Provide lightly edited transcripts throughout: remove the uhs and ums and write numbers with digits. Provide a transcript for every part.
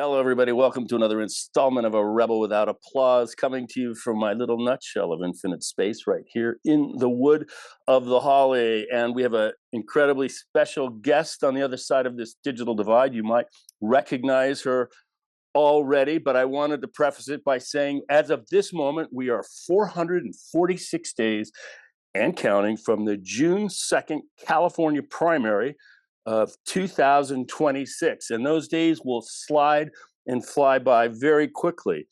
Hello, everybody. Welcome to another installment of A Rebel Without Applause, coming to you from my little nutshell of infinite space right here in the wood of the holly. And we have an incredibly special guest on the other side of this digital divide. You might recognize her already, but I wanted to preface it by saying, as of this moment, we are 446 days and counting from the June 2nd California primary of 2026. And those days will slide and fly by very quickly.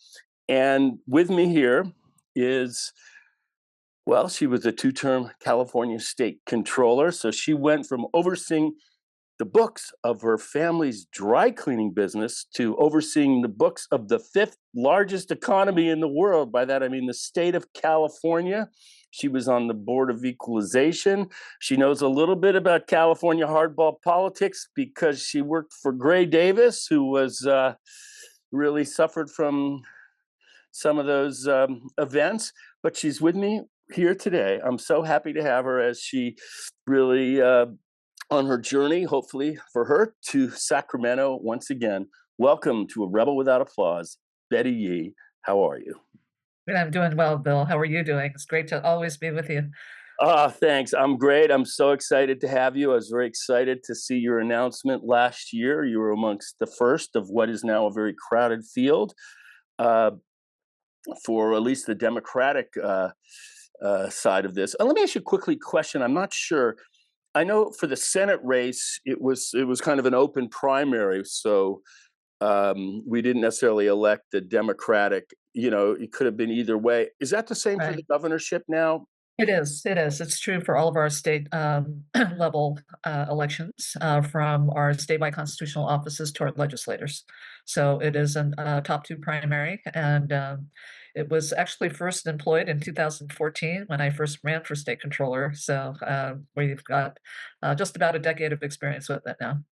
And with me here is, well, she was a two-term California state controller. So she went from overseeing the books of her family's dry cleaning business to overseeing the books of the fifth largest economy in the world. By that, I mean the state of California. She was on the Board of Equalization. She knows a little bit about California hardball politics because she worked for Gray Davis, who was really suffered from some of those events. But she's with me here today. I'm so happy to have her as she really on her journey, hopefully for her, to Sacramento once again. Welcome to A Rebel Without Applause, Betty Yee. How are you? I'm doing well, Bill. How are you doing? It's great to always be with you. Thanks. I'm great. I'm so excited to have you. I was very excited to see your announcement last year. You were amongst the first of what is now a very crowded field uh, for at least the Democratic side of this. Let me ask you a quickly question. I'm not sure. I know for the Senate race, it was kind of an open primary, so we didn't necessarily elect the Democratic. It could have been either way. Is that the same for Right. the governorship now? It is. It is. It's true for all of our state level elections, from our statewide constitutional offices to our legislators. So it is a top two primary, and it was actually first employed in 2014 when I first ran for state controller. So we've got just about a decade of experience with it now.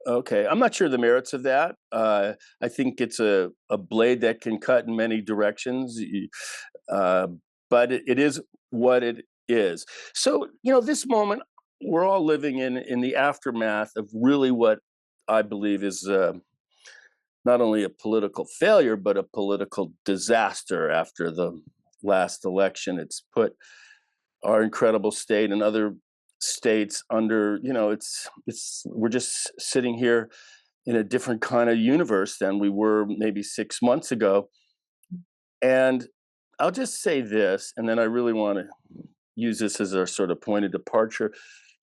Okay, I'm not sure the merits of that. I think it's a blade that can cut in many directions, uh, but it is what it is. So, this moment we're all living in the aftermath of really what I believe is not only a political failure but a political disaster after the last election. It's put our incredible state and other states under, it's we're just sitting here in a different kind of universe than we were maybe 6 months ago. And I'll just say this, and then I really want to use this as our sort of point of departure.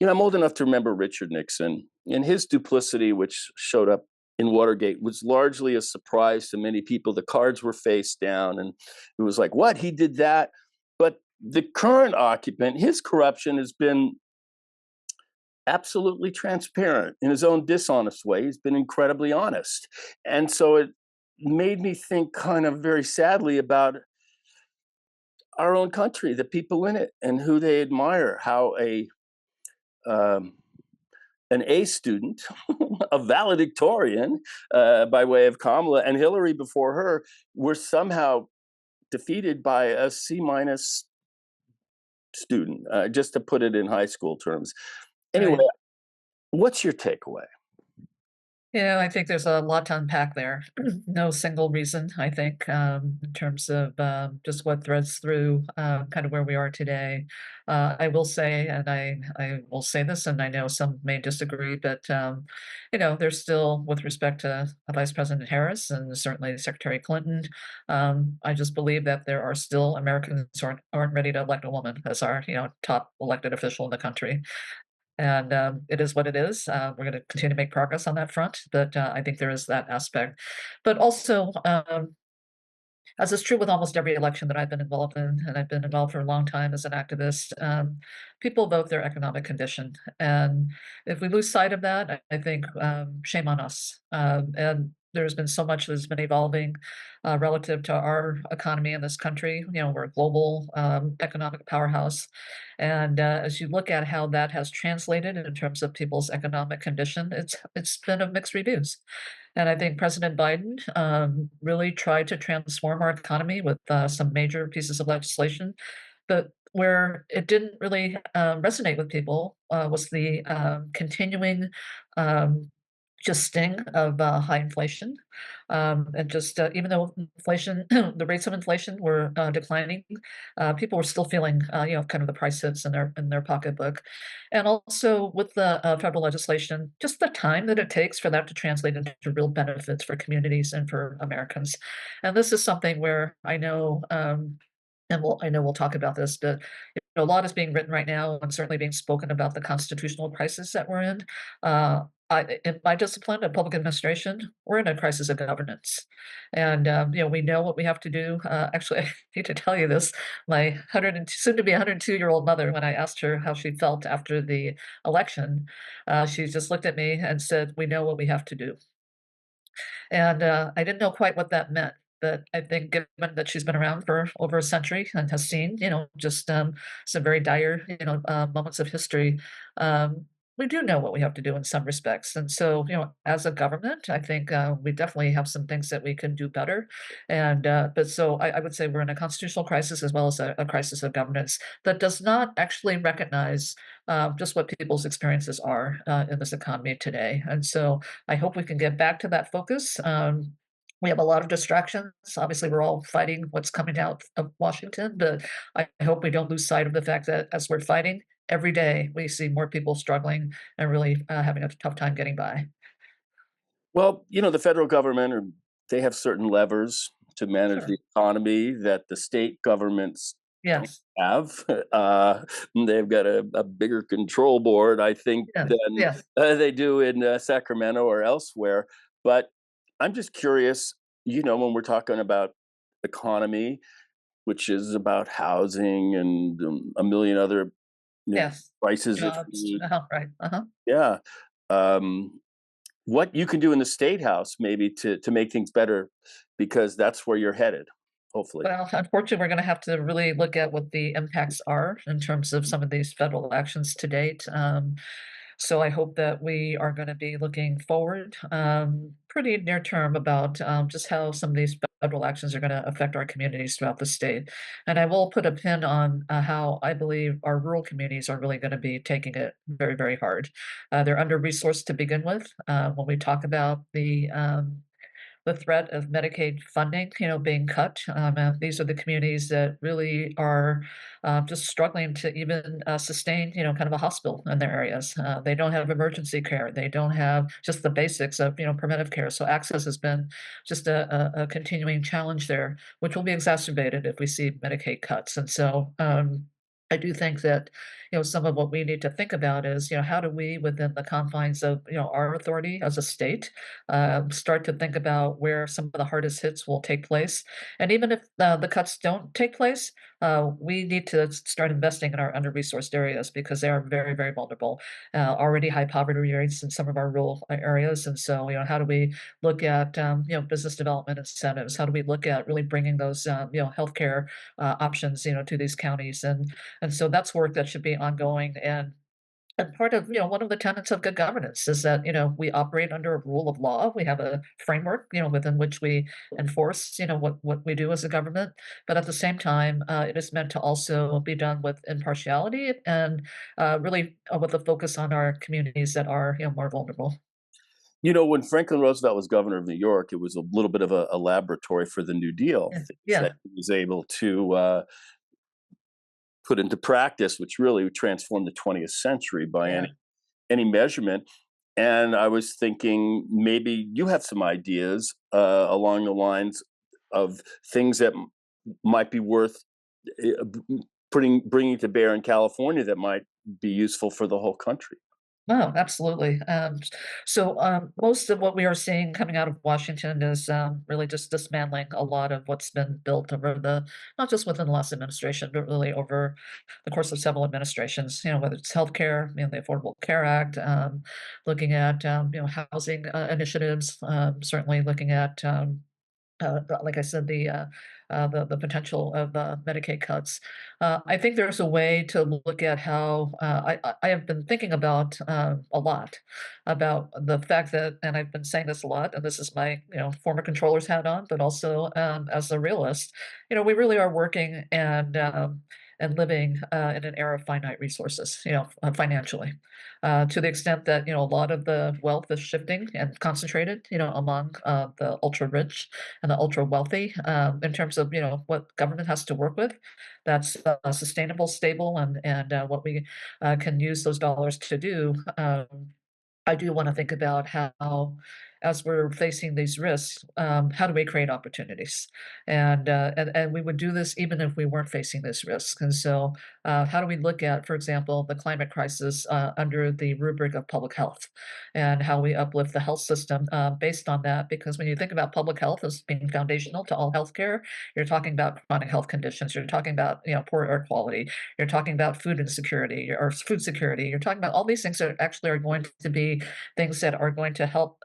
I'm old enough to remember Richard Nixon, and his duplicity, which showed up in Watergate, was largely a surprise to many people. The cards were face down, and it was like, what? He did that? But the current occupant, his corruption has been absolutely transparent in his own dishonest way. He's been incredibly honest. And so it made me think kind of very sadly about our own country, the people in it, and who they admire, how um, an A student, a valedictorian by way of Kamala, and Hillary before her were somehow defeated by a C minus student, just to put it in high school terms. Anyway, Right. what's your takeaway? I think there's a lot to unpack there. No single reason, I think, in terms of just what threads through kind of where we are today. I will say, and I will say this, and I know some may disagree, but there's still, with respect to Vice President Harris and certainly Secretary Clinton, I just believe that there are still Americans who aren't ready to elect a woman as our top elected official in the country. And it is what it is. We're going to continue to make progress on that front, but I think there is that aspect. But also, as is true with almost every election that I've been involved in, and I've been involved for a long time as an activist, people vote their economic condition. And if we lose sight of that, I think shame on us. And there's been so much that's been evolving relative to our economy in this country. We're a global economic powerhouse. And as you look at how that has translated in terms of people's economic condition, it's been of mixed reviews. And I think President Biden really tried to transform our economy with some major pieces of legislation. But where it didn't really resonate with people was the continuing um, just sting of high inflation. And just even though inflation, the rates of inflation were declining, people were still feeling, kind of the price hits in their pocketbook. And also with the federal legislation, just the time that it takes for that to translate into real benefits for communities and for Americans. And this is something where I know. I know we'll talk about this, but a lot is being written right now and certainly being spoken about the constitutional crisis that we're in. In my discipline of public administration, we're in a crisis of governance. And, we know what we have to do. Actually, I hate to tell you this, my 100 and soon to be 102-year-old mother, when I asked her how she felt after the election, she just looked at me and said, "We know what we have to do." And, I didn't know quite what that meant, but I think given that she's been around for over a century and has seen, just, some very dire, moments of history, we do know what we have to do in some respects. And so, as a government, I think, we definitely have some things that we can do better. And, but so I would say we're in a constitutional crisis as well as a crisis of governance that does not actually recognize, just what people's experiences are, in this economy today. And so I hope we can get back to that focus. We have a lot of distractions. Obviously, we're all fighting what's coming out of Washington, but I hope we don't lose sight of the fact that as we're fighting, every day we see more people struggling and really having a tough time getting by. Well, the federal government, or they have certain levers to manage Sure. the economy that the state governments don't Yes. have. They've got a bigger control board, I think, Yes. than Yes. they do in Sacramento or elsewhere. But I'm just curious, when we're talking about economy, which is about housing and a million other you know, Yes. prices of Jobs. food. Right. Uh-huh. Yeah. Um, what you can do in the state house maybe to make things better, because that's where you're headed, hopefully. Well, unfortunately, we're gonna have to really look at what the impacts are in terms of some of these federal actions to date. So I hope that we are gonna be looking forward, pretty near term about, just how some of these federal actions are gonna affect our communities throughout the state. And I will put a pin on, how I believe our rural communities are really gonna be taking it very, very hard. They're under-resourced to begin with. When we talk about the threat of Medicaid funding, being cut. And these are the communities that really are just struggling to even sustain, kind of a hospital in their areas. They don't have emergency care. They don't have just the basics of, preventive care. So access has been just a continuing challenge there, which will be exacerbated if we see Medicaid cuts. And so, I do think that, some of what we need to think about is, how do we, within the confines of, our authority as a state, start to think about where some of the hardest hits will take place. And even if the cuts don't take place, we need to start investing in our under-resourced areas because they are very, very vulnerable. Already high poverty rates in some of our rural areas, and so how do we look at business development incentives? How do we look at really bringing those healthcare options to these counties? And so that's work that should be ongoing. And part of, one of the tenets of good governance is that, we operate under a rule of law. We have a framework, within which we enforce, what we do as a government. But at the same time, it is meant to also be done with impartiality and really with a focus on our communities that are, more vulnerable. When Franklin Roosevelt was governor of New York, it was a little bit of a laboratory for the New Deal, Yeah. things that Yeah. he was able to put into practice, which really transformed the 20th century by Yeah. any measurement. And I was thinking maybe you have some ideas along the lines of things that might be worth bringing to bear in California that might be useful for the whole country. No, absolutely. So most of what we are seeing coming out of Washington is really just dismantling a lot of what's been built over not just within the last administration, but really over the course of several administrations. Whether it's healthcare, the Affordable Care Act, looking at housing initiatives, certainly looking at like I said, the potential of Medicaid cuts. I think there's a way to look at how I have been thinking about a lot about the fact that, and I've been saying this a lot, and this is my former controller's hat on, but also as a realist, we really are working and and living in an era of finite resources, financially, to the extent that a lot of the wealth is shifting and concentrated, among the ultra rich and the ultra wealthy, in terms of what government has to work with. That's sustainable, stable, and what we can use those dollars to do. I do want to think about how, as we're facing these risks, how do we create opportunities? And we would do this even if we weren't facing this risk. And so, how do we look at, for example, the climate crisis under the rubric of public health, and how we uplift the health system based on that? Because when you think about public health as being foundational to all healthcare, you're talking about chronic health conditions. You're talking about poor air quality. You're talking about food insecurity or food security. You're talking about all these things that actually are going to be things that are going to help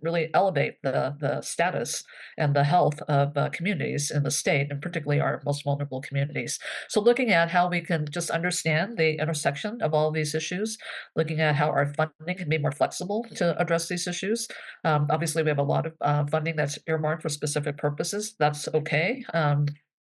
really elevate the status and the health of communities in the state, and particularly our most vulnerable communities. So, looking at how we can just understand the intersection of all these issues, looking at how our funding can be more flexible to address these issues. Obviously, we have a lot of funding that's earmarked for specific purposes. That's okay.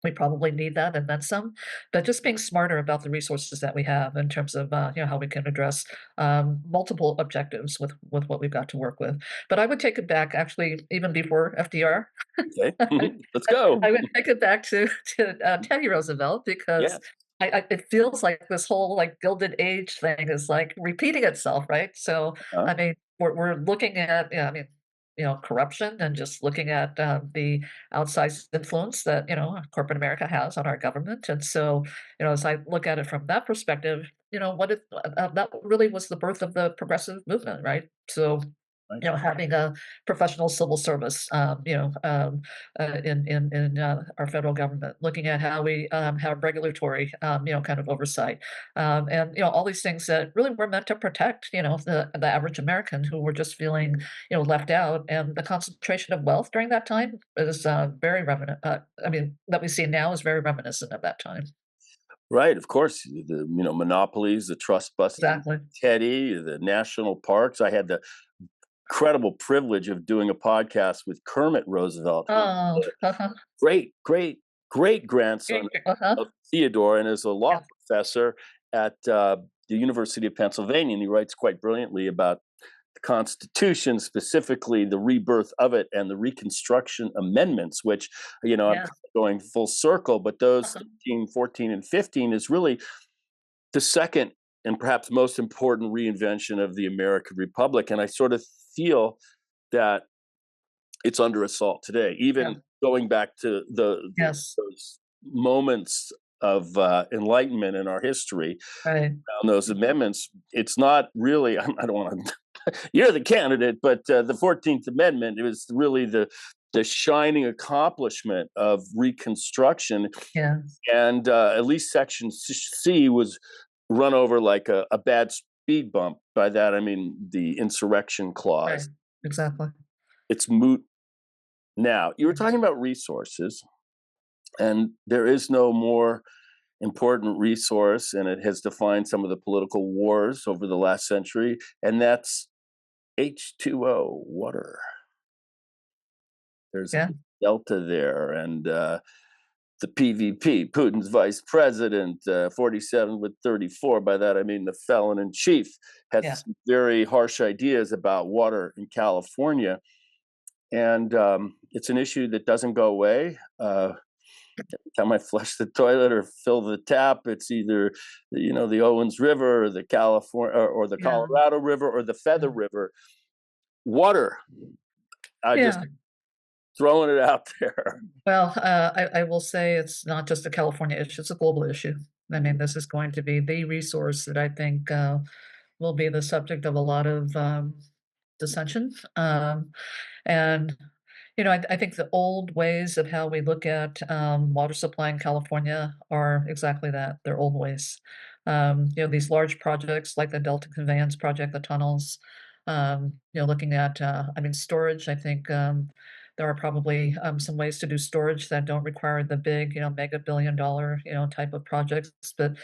We probably need that and then some, but just being smarter about the resources that we have in terms of how we can address multiple objectives with what we've got to work with. But I would take it back actually even before FDR. Okay. I Let's go. I would take it back to Teddy Roosevelt Yeah. because it feels like this whole, like, Gilded Age thing is, like, repeating itself, right? So, Uh, I mean, we're looking at, yeah, I mean, corruption and just looking at, the outsized influence that, corporate America has on our government, and so, as I look at it from that perspective, what if that really was the birth of the progressive movement, right? So, right. having a professional civil service, in our federal government, looking at how we have regulatory, kind of oversight, and all these things that really were meant to protect, the average American who were just feeling, left out, and the concentration of wealth during that time is very reminiscent. I mean, that we see now is very reminiscent of that time. Right, of course, the monopolies, the trust busting Exactly. Teddy, the national parks. I had the incredible privilege of doing a podcast with Kermit Roosevelt, who Oh, great, great, great grandson uh-huh. of Theodore and is a law Yeah, professor at the University of Pennsylvania. And he writes quite brilliantly about the Constitution, specifically the rebirth of it and the Reconstruction Amendments, which, I'm yeah, kind of going full circle, but those uh-huh, 13, 14, and 15 is really the second and perhaps most important reinvention of the American Republic. And I sort of feel that it's under assault today, yeah, even going back to yes, those moments of enlightenment in our history right, on those amendments. It's not really, I don't want to, you're the candidate, but the 14th Amendment, it was really the shining accomplishment of Reconstruction. yeah, And at least Section C was run over like a bad speed bump. By that, I mean the insurrection right, clause. exactly, It's moot now. You were yes, talking about resources, and there is no more important resource, and it has defined some of the political wars over the last century, and that's H2O, water. There's a yeah, big delta there, and the PVP, Putin's vice president, 47 with 34. By that, I mean the felon in chief, yeah, has some very harsh ideas about water in California. And it's an issue that doesn't go away. Every time I flush the toilet or fill the tap, it's either the Owens River or the California or the yeah, Colorado River or the Feather yeah, River. Water. I just yeah. throwing it out there. Well, I will say it's not just a California issue, it's a global issue. I mean, this is going to be the resource that I think will be the subject of a lot of dissension. And I think the old ways of how we look at water supply in California are exactly that. They're old ways. These large projects like the Delta Conveyance Project, the tunnels, looking at, I mean, storage. I think there are probably some ways to do storage that don't require the big, mega billion dollar, type of projects. But,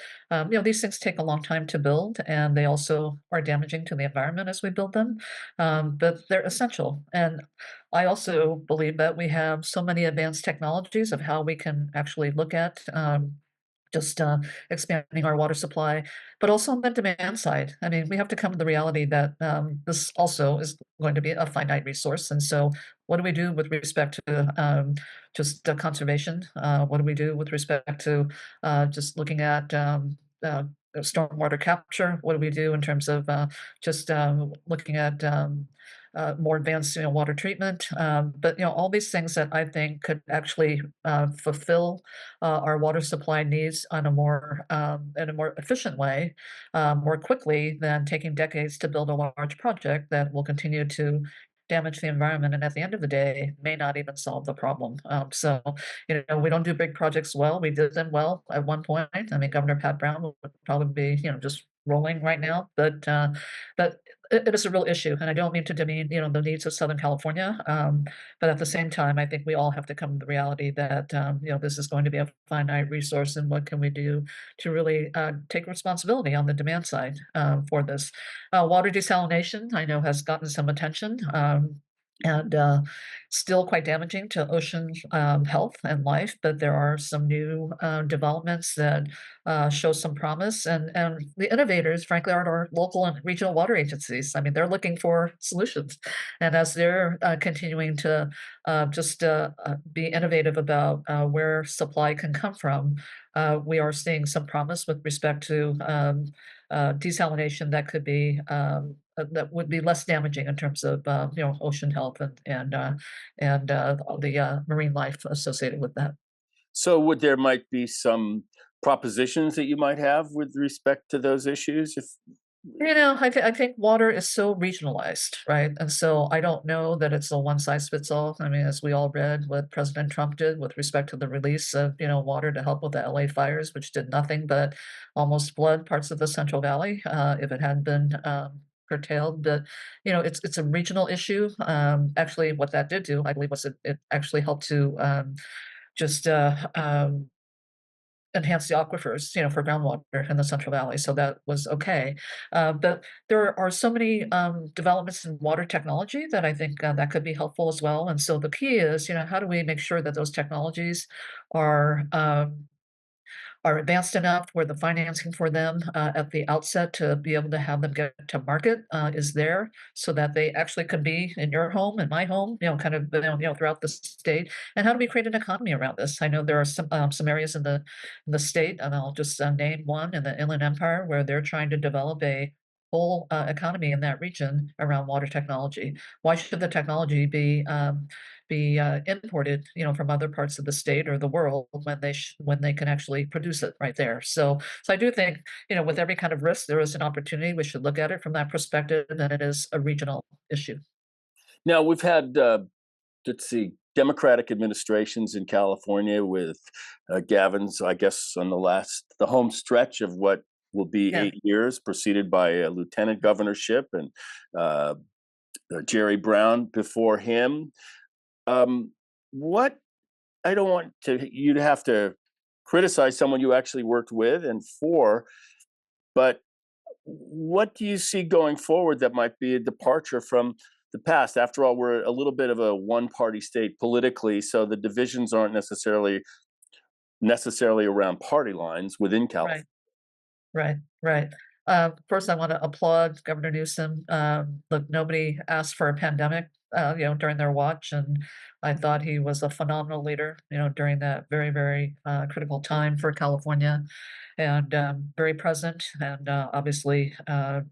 these things take a long time to build, and they also are damaging to the environment as we build them. But they're essential. And I also believe that we have so many advanced technologies of how we can actually look at just expanding our water supply, but also on the demand side. I mean, we have to come to the reality that this also is going to be a finite resource. And so, what do we do with respect to just conservation? What do we do with respect to just looking at stormwater capture? What do we do in terms of just looking at more advanced, water treatment? But all these things that I think could actually fulfill our water supply needs on a more in a more efficient way, more quickly than taking decades to build a large project that will continue to damage the environment and at the end of the day may not even solve the problem. So, we don't do big projects well. We did them well at one point. I mean, Governor Pat Brown would probably be, just rolling right now, but it is a real issue, and I don't mean to demean, the needs of Southern California. But at the same time, I think we all have to come to the reality that, this is going to be a finite resource, and what can we do to really take responsibility on the demand side for this? Water desalination, I know, has gotten some attention. And still quite damaging to ocean health and life, but there are some new developments that show some promise. And the innovators, frankly, are our local and regional water agencies. I mean, they're looking for solutions, and as they're continuing to just be innovative about where supply can come from, we are seeing some promise with respect to desalination that could be that would be less damaging in terms of ocean health and the marine life associated with that. So would there might be some propositions that you might have with respect to those issues? If I think water is so regionalized, right? And so I don't know that it's a one size fits all. I mean, as we all read what President Trump did with respect to the release of, water to help with the LA fires, which did nothing but almost flood parts of the Central Valley, if it hadn't been curtailed. But, it's a regional issue. Actually, what that did do, I believe, was it actually helped to just enhance the aquifers, for groundwater in the Central Valley, so that was okay. But there are so many developments in water technology that I think that could be helpful as well. And so the key is, how do we make sure that those technologies are are advanced enough where the financing for them at the outset to be able to have them get to market is there, so that they actually could be in your home and my home, kind of throughout the state. And how do we create an economy around this? I know there are some areas in the state, and I'll just name one in the Inland Empire where they're trying to develop a whole economy in that region around water technology. Why should the technology be imported, from other parts of the state or the world when when they can actually produce it right there. So I do think, with every kind of risk, there is an opportunity. We should look at it from that perspective, that it is a regional issue. now we've had let's see, Democratic administrations in California with Gavin's, I guess, on the home stretch of what will be Yeah. 8 years, preceded by a lieutenant governorship and uh, Jerry Brown before him. What I don't want you to have to criticize someone you actually worked with and for, but what do you see going forward that might be a departure from the past? After all, we're a little bit of a one-party state politically, so the divisions aren't necessarily around party lines within California. Right. Right, right. First, I want to applaud Governor Newsom. Look, nobody asked for a pandemic, during their watch, and I thought he was a phenomenal leader, during that very, very critical time for California, and very present, and obviously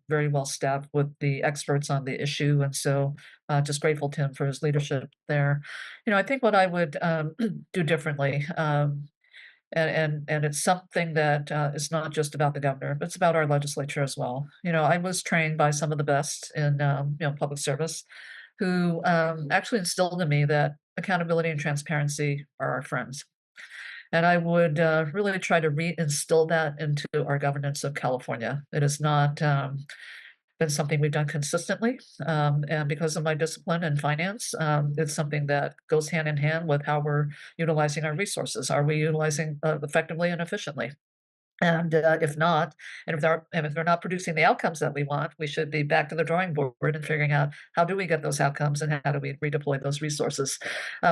very well staffed with the experts on the issue. And so, just grateful to him for his leadership there. I think what I would do differently. And it's something that is not just about the governor, but it's about our legislature as well. I was trained by some of the best in public service, who actually instilled in me that accountability and transparency are our friends. And I would really try to reinstill that into our governance of California. It has not been something we've done consistently, and because of my discipline in finance, it's something that goes hand in hand with how we're utilizing our resources. Are we utilizing effectively and efficiently? And if not, and if they're not producing the outcomes that we want, we should be back to the drawing board and figuring out how do we get those outcomes and how do we redeploy those resources.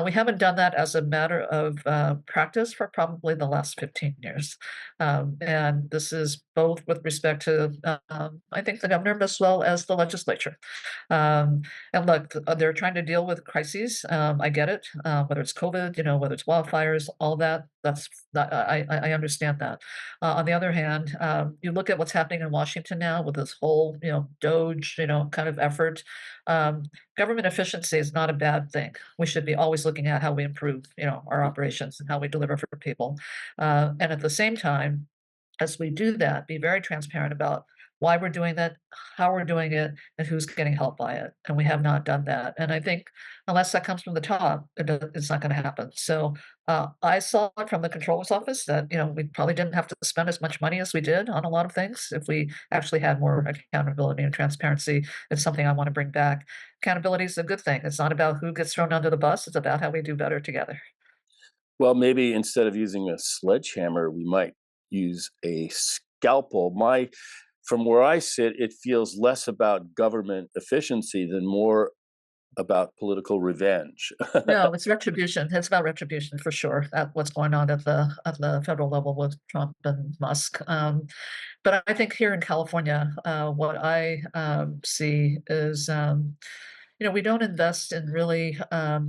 We haven't done that as a matter of practice for probably the last 15 years. And this is both with respect to, I think, the governor as well as the legislature. Um, and look, they're trying to deal with crises. I get it, whether it's COVID, whether it's wildfires, all that. I understand that. On the other hand, you look at what's happening in Washington now with this whole, Doge, kind of effort. Um, Government efficiency is not a bad thing. We should be always looking at how we improve, our operations and how we deliver for people. And at the same time, as we do that, be very transparent about why we're doing that, how we're doing it, and who's getting help by it. And we have not done that. And I think unless that comes from the top, it's not going to happen. So I saw it from the controller's office that we probably didn't have to spend as much money as we did on a lot of things if we actually had more accountability and transparency. It's something I want to bring back. Accountability is a good thing. It's not about who gets thrown under the bus. It's about how we do better together. Well, maybe instead of using a sledgehammer, we might use a scalpel. From where I sit, it feels less about government efficiency than more about political revenge. No, it's retribution. It's about retribution for sure. At what's going on at the federal level with Trump and Musk. But I think here in California, what I see is, we don't invest in really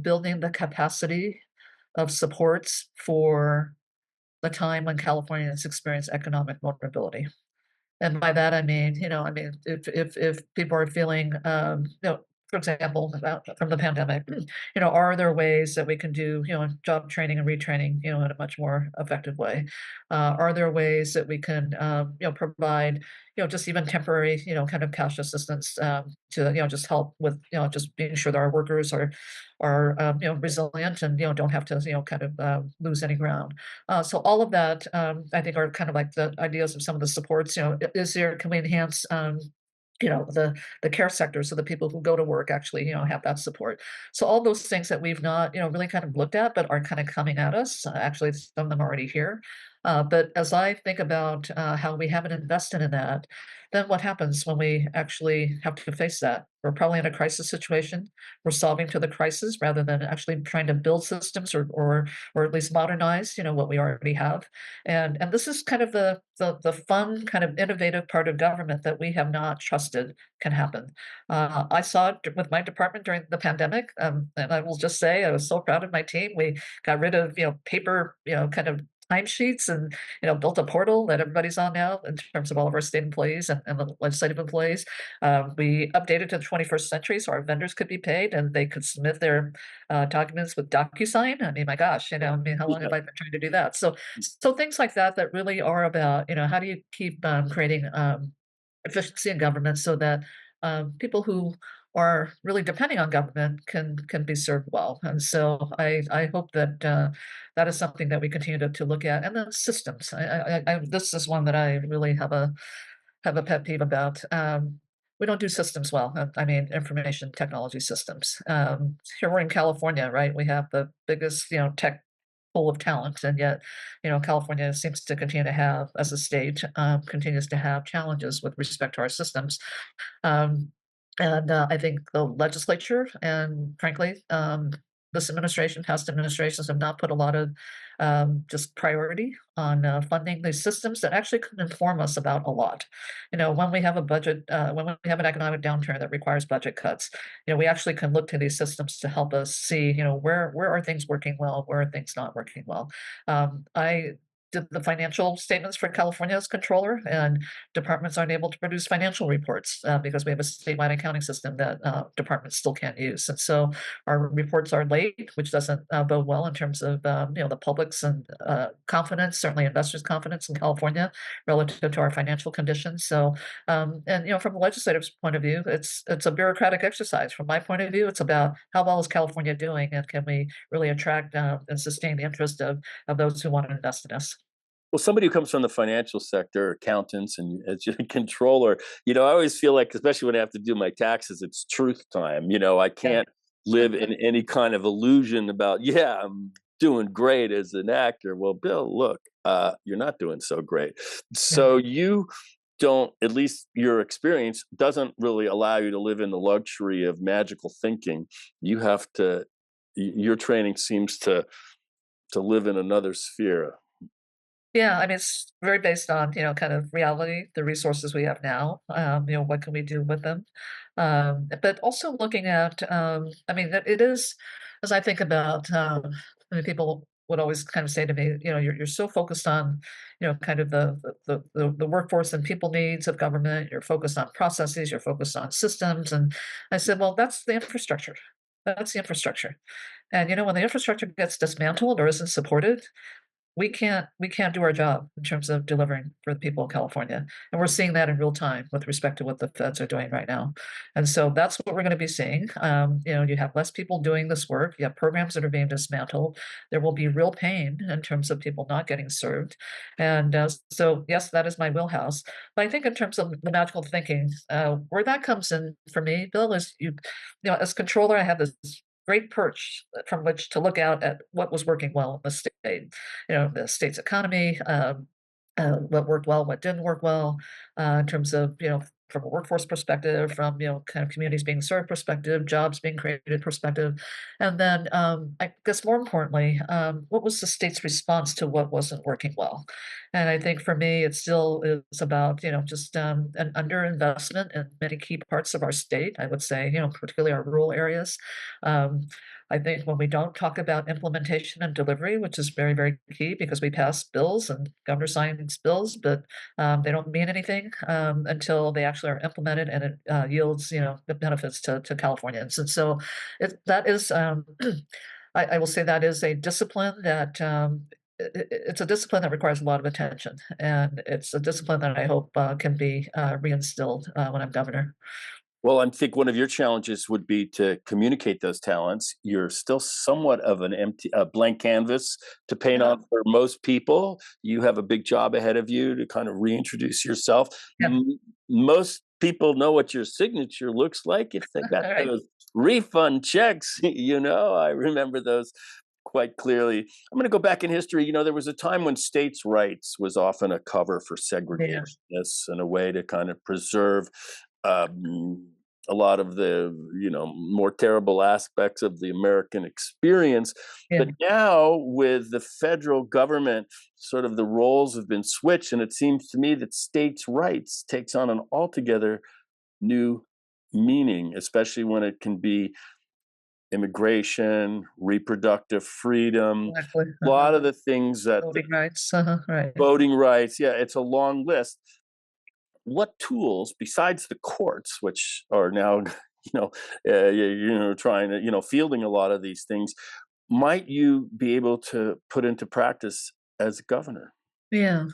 building the capacity of supports for the time when Californians experience economic vulnerability. And by that, if people are feeling, for example, from the pandemic, are there ways that we can do, job training and retraining, in a much more effective way? Are there ways that we can, provide, just even temporary, kind of cash assistance to, just help with, just being sure that our workers are resilient and don't have to kind of lose any ground. So all of that, I think, are kind of like the ideas of some of the supports. Is there can we enhance the care sector so the people who go to work actually have that support. So all those things that we've not really kind of looked at but are kind of coming at us. Actually, some of them are already here. But as I think about how we haven't invested in that, then what happens when we actually have to face that? We're probably in a crisis situation. We're solving to the crisis rather than actually trying to build systems or at least modernize, what we already have. And this is kind of the fun, kind of innovative part of government that we have not trusted can happen. I saw it with my department during the pandemic, and I will just say I was so proud of my team. We got rid of paper, kind of timesheets and built a portal that everybody's on now in terms of all of our state employees and the legislative employees. We updated to the 21st century so our vendors could be paid and they could submit their documents with DocuSign. I mean, my gosh, how long Yeah. have I been trying to do that? So things like that that really are about, how do you keep creating efficiency in government so that people who are really depending on government can be served well. And so I hope that that is something that we continue to look at. And then systems. This is one that I really have a pet peeve about. We don't do systems well. I mean, information technology systems. Here we're in California, right? We have the biggest, tech pool of talent, and yet, California seems to continue to have, as a state, continues to have challenges with respect to our systems. Um, and I think the legislature and frankly, this administration, past administrations have not put a lot of just priority on funding these systems that actually can inform us about a lot. When we have a budget, when we have an economic downturn that requires budget cuts, we actually can look to these systems to help us see, where are things working well, where are things not working well. I did the financial statements for California's controller, and departments aren't able to produce financial reports because we have a statewide accounting system that departments still can't use. And so our reports are late, which doesn't bode well in terms of the public's and confidence, certainly investors' confidence in California relative to our financial conditions. So, and from a legislative point of view, it's a bureaucratic exercise. From my point of view, it's about how well is California doing, and can we really attract and sustain the interest of those who want to invest in us. Well, somebody who comes from the financial sector, accountants, and as your controller, I always feel like, especially when I have to do my taxes, it's truth time. I Yeah. can't live in any kind of illusion about, yeah, I'm doing great as an actor. Well, Bill, look, you're not doing so great. Yeah. So you don't, at least your experience doesn't really allow you to live in the luxury of magical thinking. You have to, your training seems to live in another sphere. Yeah, I mean, it's very based on, kind of reality, the resources we have now, what can we do with them? But also looking at, I mean, it is, as I think about, I mean, people would always kind of say to me, you're so focused on, kind of the workforce and people needs of government. You're focused on processes. You're focused on systems. And I said, well, that's the infrastructure. That's the infrastructure. And when the infrastructure gets dismantled or isn't supported, we can't do our job in terms of delivering for the people of California, and we're seeing that in real time with respect to what the feds are doing right now, and so that's what we're gonna be seeing. You have less people doing this work, you have programs that are being dismantled, there will be real pain in terms of people not getting served, and, so, yes, that is my wheelhouse, but I think in terms of the magical thinking, where that comes in for me, Bill, is as controller, I have this great perch from which to look out at what was working well in the state, the state's economy, what worked well, what didn't work well, in terms of, from a workforce perspective, from, kind of communities being served perspective, jobs being created perspective. And then, I guess more importantly, what was the state's response to what wasn't working well? And I think for me, it still is about, just an underinvestment in many key parts of our state. I would say, particularly our rural areas. Um, I think when we don't talk about implementation and delivery, which is very, very key because we pass bills and governor signs bills, but they don't mean anything until they actually are implemented and it yields, the benefits to Californians. And so that is, I will say that is a discipline that it's a discipline that requires a lot of attention, and it's a discipline that I hope can be reinstilled when I'm governor. Well, I think one of your challenges would be to communicate those talents. You're still somewhat of a blank canvas to paint Uh-huh. on for most people. You have a big job ahead of you to kind of reintroduce yourself. Yeah. Most people know what your signature looks like if they got All right. those refund checks. I remember those quite clearly. I'm going to go back in history. There was a time when states' rights was often a cover for Yeah. segregationists and a way to kind of preserve um, a lot of the more terrible aspects of the American experience. Yeah. But now with the federal government, sort of the roles have been switched, and it seems to me that states' rights takes on an altogether new meaning, especially when it can be immigration, reproductive freedom, Exactly. a lot of the things that Voting rights. Uh-huh. Right. voting rights. Yeah, it's a long list. What tools besides the courts, which are now trying to fielding a lot of these things, might you be able to put into practice as governor? Yeah.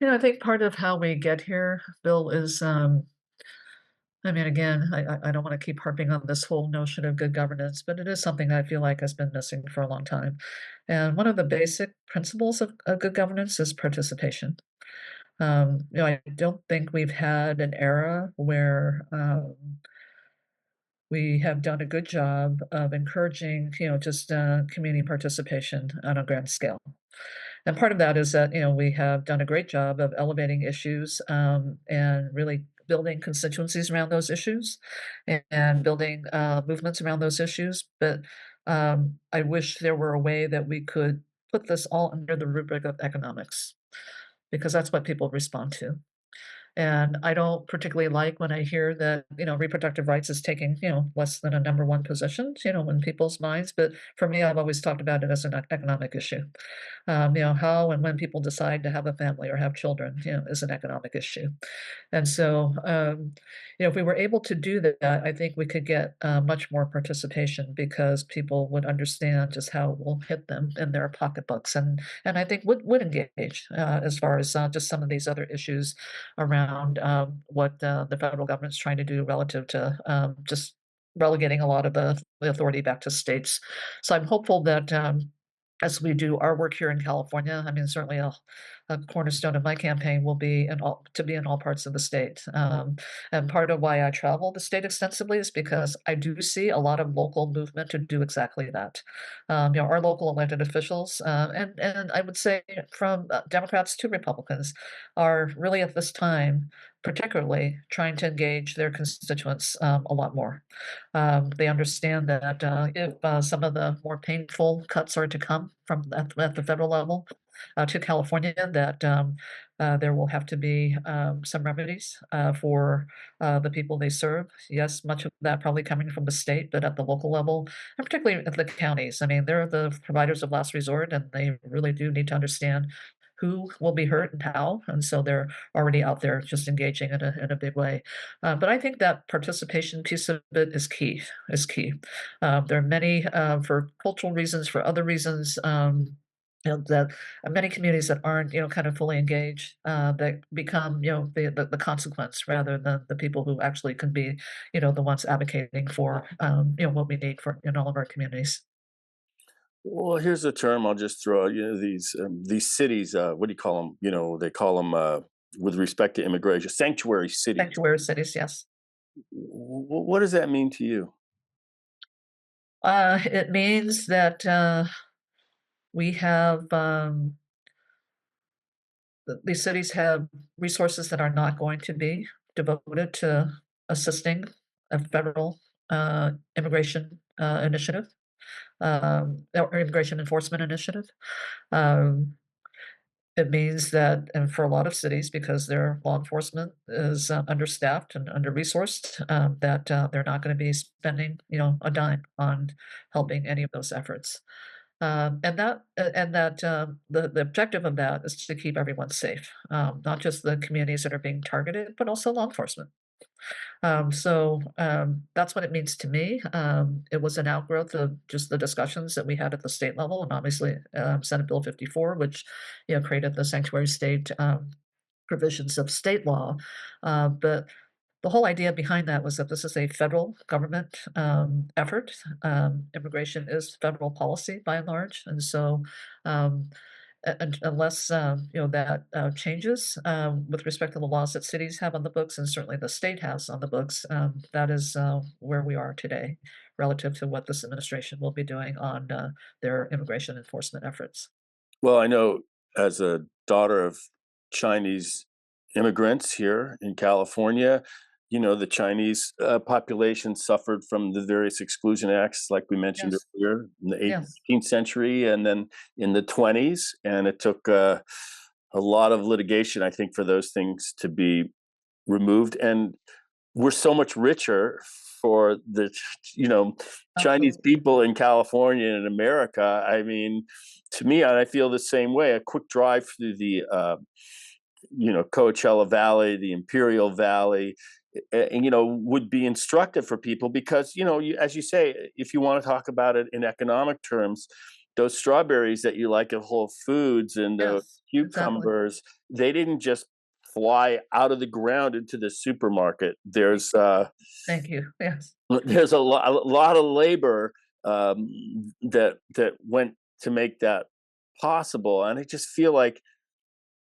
I think part of how we get here, Bill, is I mean, again, I don't want to keep harping on this whole notion of good governance, but it is something that I feel like has been missing for a long time. And one of the basic principles of good governance is participation. I don't think we've had an era where we have done a good job of encouraging, just community participation on a grand scale. And part of that is that, we have done a great job of elevating issues, and really building constituencies around those issues and building movements around those issues. But I wish there were a way that we could put this all under the rubric of economics because that's what people respond to. And I don't particularly like when I hear that, reproductive rights is taking, less than a number one position, in people's minds. But for me, I've always talked about it as an economic issue. How and when people decide to have a family or have children, is an economic issue. And so, if we were able to do that, I think we could get much more participation because people would understand just how it will hit them in their pocketbooks, and I think would engage as far as just some of these other issues around what the federal government's trying to do relative to just relegating a lot of the authority back to states. So I'm hopeful that as we do our work here in California, I mean, certainly a cornerstone of my campaign will be in all parts of the state. And part of why I travel the state extensively is because I do see a lot of local movement to do exactly that. Our local elected officials, and I would say from Democrats to Republicans, are really at this time particularly trying to engage their constituents a lot more. They understand that if some of the more painful cuts are to come from at the federal level to California, that there will have to be some remedies for the people they serve. Yes, much of that probably coming from the state, but at the local level, and particularly at the counties. I mean, they're the providers of last resort, and they really do need to understand who will be hurt and how. And so they're already out there just engaging in a big way. But I think that participation piece of it is key. Is key. There are many for cultural reasons, for other reasons. That many communities that aren't, kind of fully engaged, that become, the consequence rather than the people who actually can be, the ones advocating for, what we need for in all of our communities. Well, here's a term I'll just throw out. These cities. What do you call them? They call them with respect to immigration, sanctuary cities. Sanctuary cities, yes. What does that mean to you? It means that we have these cities have resources that are not going to be devoted to assisting a federal immigration initiative or immigration enforcement initiative. Um, it means that, and for a lot of cities, because their law enforcement is understaffed and under resourced, that they're not going to be spending, a dime on helping any of those efforts. The objective of that is to keep everyone safe, not just the communities that are being targeted, but also law enforcement. That's what it means to me. It was an outgrowth of just the discussions that we had at the state level, and obviously Senate Bill 54, which created the sanctuary state provisions of state law. But the whole idea behind that was that this is a federal government effort. Immigration is federal policy by and large, and so um, unless that changes with respect to the laws that cities have on the books, and certainly the state has on the books, that is where we are today relative to what this administration will be doing on their immigration enforcement efforts. Well, I know as a daughter of Chinese immigrants here in California, the Chinese population suffered from the various exclusion acts, like we mentioned Yes, earlier, in the yes, 18th century and then in the 20s. And it took a lot of litigation, I think, for those things to be removed. And we're so much richer for the you know Chinese absolutely. people in California and America. I mean, to me, and I feel the same way. A quick drive through the Coachella Valley, the Imperial Valley, and would be instructive for people because as you say, if you want to talk about it in economic terms, those strawberries that you like at Whole Foods and the Yes, exactly. cucumbers, they didn't just fly out of the ground into the supermarket. Thank thank you. Yes. There's a lot of labor that went to make that possible, and I just feel like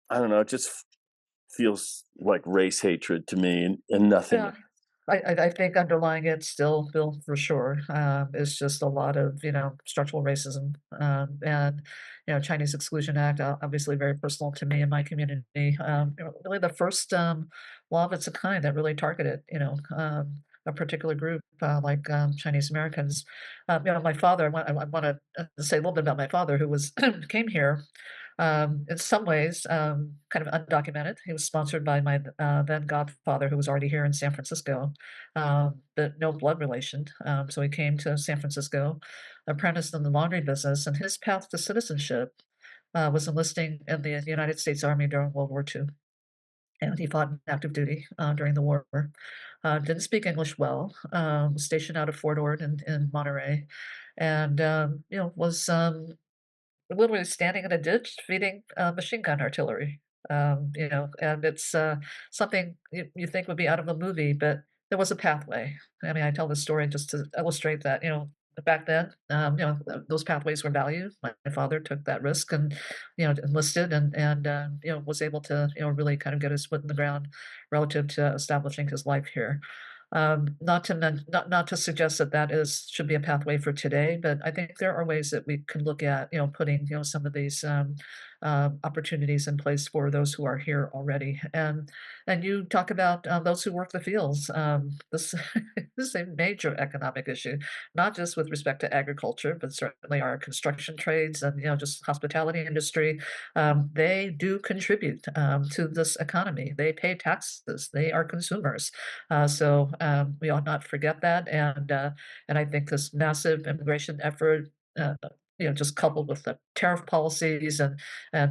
I don't know. It just feels like race hatred to me, and nothing. Yeah. I think underlying it still, Bill, for sure, is just a lot of, structural racism, and, Chinese Exclusion Act, obviously very personal to me and my community. Really the first, law of its kind that really targeted, a particular group, like, Chinese Americans. My father, I wanna, say a little bit about my father who was came here in some ways, kind of undocumented. He was sponsored by my then godfather, who was already here in San Francisco, but no blood relation. So he came to San Francisco, apprenticed in the laundry business, and his path to citizenship was enlisting in the United States Army during World War II. And he fought in active duty during the war. Didn't speak English well. Was stationed out of Fort Ord in Monterey, and was literally standing in a ditch feeding, machine gun artillery, and it's, something you think would be out of a movie, but there was a pathway. I mean, I tell this story just to illustrate that, back then, those pathways were valued. My father took that risk and, enlisted and was able to, really kind of get his foot in the ground relative to establishing his life here. Not to suggest that that is should be a pathway for today, but I think there are ways that we can look at, putting, some of these opportunities in place for those who are here already. And you talk about those who work the fields. This this is a major economic issue, not just with respect to agriculture, but certainly our construction trades and just hospitality industry. They do contribute to this economy. They pay taxes. They are consumers. So we ought not forget that. And I think this massive immigration effort. Just coupled with the tariff policies and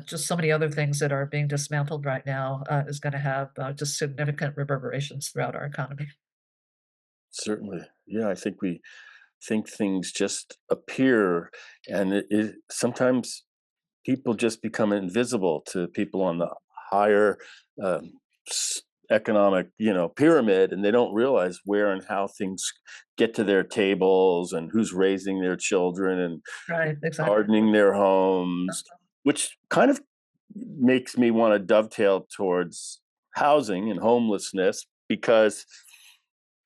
just so many other things that are being dismantled right now is going to have just significant reverberations throughout our economy. Certainly. Yeah, I think we think things just appear, and it sometimes people just become invisible to people on the higher um, economic pyramid, and they don't realize where and how things get to their tables and who's raising their children and Right, exactly. gardening their homes, which kind of makes me want to dovetail towards housing and homelessness, because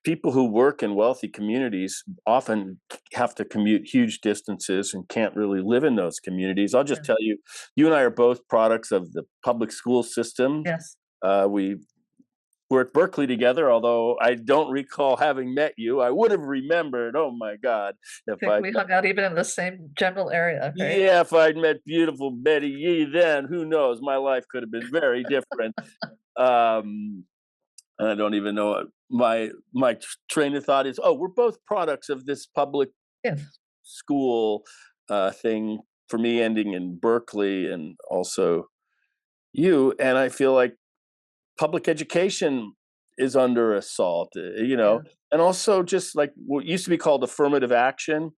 people who work in wealthy communities often have to commute huge distances and can't really live in those communities. I'll just Yeah. tell you, you and I are both products of the public school system. Yes. We were at Berkeley together, although I don't recall having met you. I would have remembered, oh my God, I if think I we hung out even in the same general area, right? yeah, if I'd met beautiful Betty Yee then, who knows? My life could have been very different. Um, and I don't even know what my train of thought is. Oh, we're both products of this public Yes. school thing. For me, ending in Berkeley, and also you. And I feel like public education is under assault. Yeah. And also just like what used to be called affirmative action.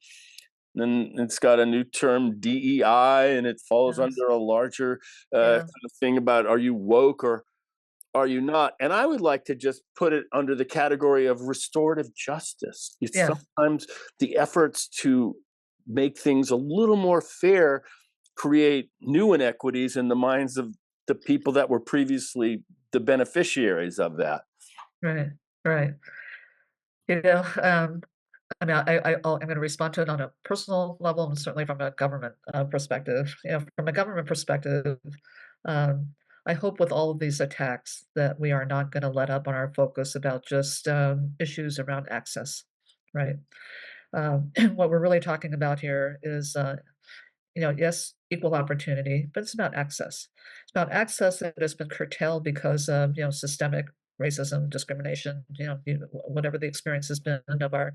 Then it's got a new term, DEI, and it falls Yes. under a larger Yeah. kind of thing about, are you woke or are you not? And I would like to just put it under the category of restorative justice. It's Yeah. sometimes the efforts to make things a little more fair create new inequities in the minds of the people that were previously the beneficiaries of that. Right. Right. You know, I mean, I'm going to respond to it on a personal level and certainly from a government perspective. From a government perspective, um, I hope with all of these attacks that we are not going to let up on our focus about just issues around access, right? What we're really talking about here is, yes, equal opportunity, but it's about access. It's about access that has been curtailed because of systemic racism, discrimination, whatever the experience has been of our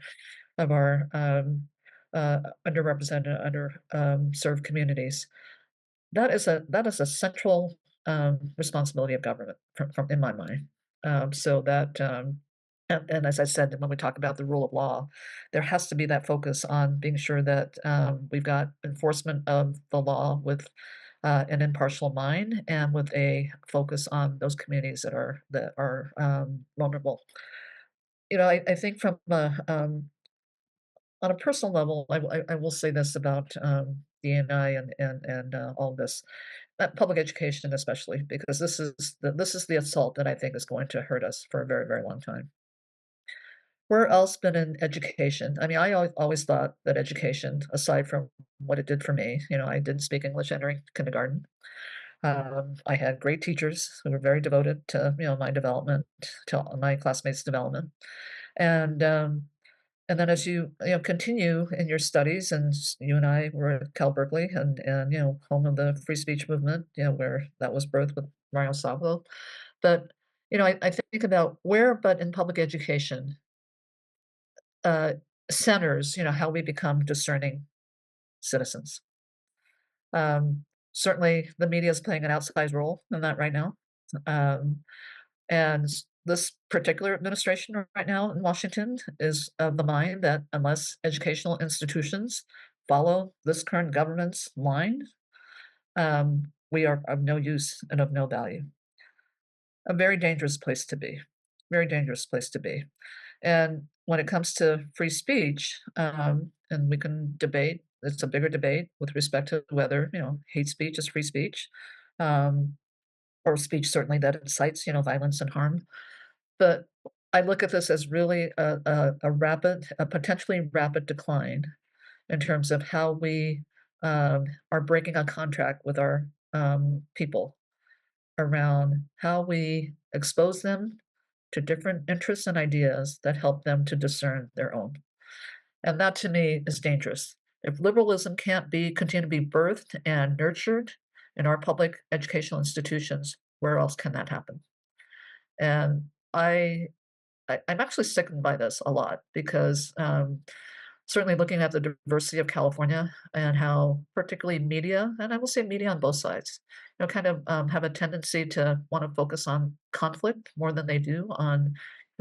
underrepresented, served communities. That is a central responsibility of government, from in my mind. So that and as I said, when we talk about the rule of law, there has to be that focus on being sure that we've got enforcement of the law with an impartial mind and with a focus on those communities that are vulnerable. I think from on a personal level, I will say this about, DNI and all this, public education especially, because this is the assault that I think is going to hurt us for a very, very long time. Where else but in education? I mean, I always thought that education, aside from what it did for me, I didn't speak English entering kindergarten. I had great teachers who were very devoted to, my development, to my classmates' development, and, um and then as continue in your studies, and you and I were at Cal Berkeley and home of the free speech movement, where that was birthed with Mario Savio. But, I think about where but in public education, uh, centers, how we become discerning citizens. Um, Certainly the media is playing an outsized role in that right now. Um, And this particular administration right now in Washington is of the mind that unless educational institutions follow this current government's line, we are of no use and of no value. A very dangerous place to be. Very dangerous place to be. And when it comes to free speech, and we can debate. It's a bigger debate with respect to whether, hate speech is free speech, um, or speech certainly that incites, violence and harm. But I look at this as really a potentially rapid decline in terms of how we are breaking a contract with our people around how we expose them to different interests and ideas that help them to discern their own. And that to me is dangerous. If liberalism can't be continue to be birthed and nurtured in our public educational institutions, where else can that happen? And I'm actually sickened by this a lot because certainly looking at the diversity of California and how particularly media, and I will say media on both sides, kind of have a tendency to want to focus on conflict more than they do on,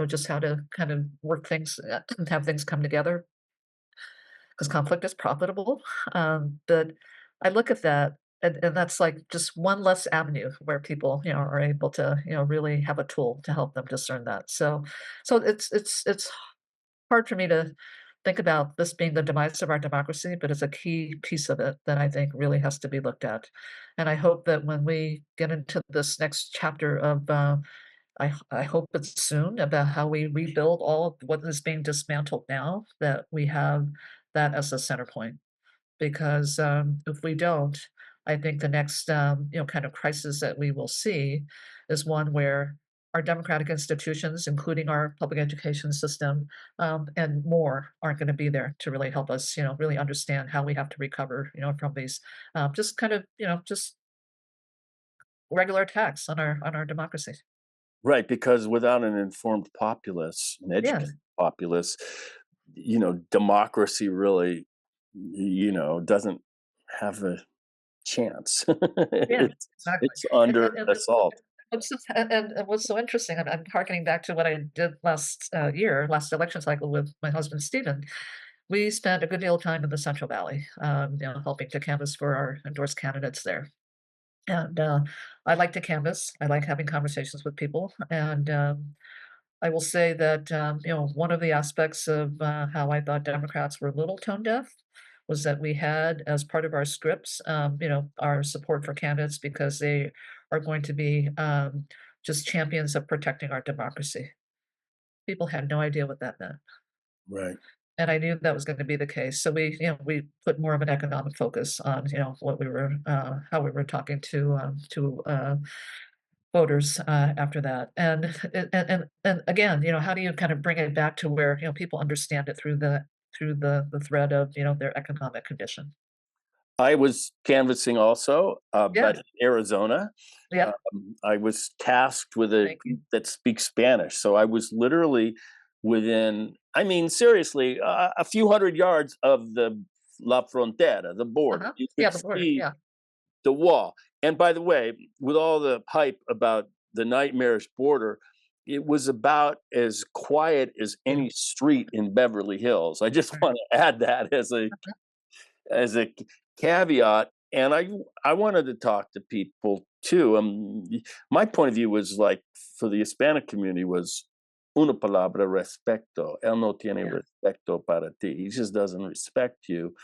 just how to kind of work things, and have things come together because conflict is profitable. But I look at that, and that's like just one less avenue where people, are able to, really have a tool to help them discern that. So it's hard for me to think about this being the demise of our democracy, but it's a key piece of it that I think really has to be looked at. And I hope that when we get into this next chapter of, I hope it's soon about how we rebuild all of what is being dismantled now, that we have that as a center point. Because if we don't, I think the next kind of crisis that we will see is one where our democratic institutions, including our public education system, and more, aren't going to be there to really help us, really understand how we have to recover, from these just kind of, just regular attacks on our democracy. Right, because without an informed populace, an Yeah, educated populace, democracy really, doesn't have a chance. yeah, It's exactly. it's under And assault. what's so interesting, I'm harkening back to what I did last election cycle with my husband Stephen. We spent a good deal of time in the Central Valley, helping to canvass for our endorsed candidates there. And I like to canvass. I like having conversations with people. And I will say that one of the aspects of how I thought Democrats were a little tone deaf was that we had as part of our scripts, our support for candidates because they are going to be just champions of protecting our democracy. People had no idea what that meant. Right. And I knew that was going to be the case. So we put more of an economic focus on, what we were, how we were talking to voters after that. And again, how do you kind of bring it back to where people understand it through the thread of their economic condition? I was canvassing also, Yeah. but in Arizona. Yep. I was tasked with a Thank you. group that speaks Spanish, so I was literally within, I mean, seriously, a few hundred yards of the La Frontera, the border. Uh-huh. You Yeah. could The border. see Yeah. the wall. And by the way, with all the hype about the nightmarish border, it was about as quiet as Yeah. any street in Beverly Hills. I just Right. want to add that Uh-huh. as a caveat. And I wanted to talk to people too. My point of view was like for the Hispanic community was una palabra respeto. Él no tiene Yeah. respeto para ti. He just doesn't respect you.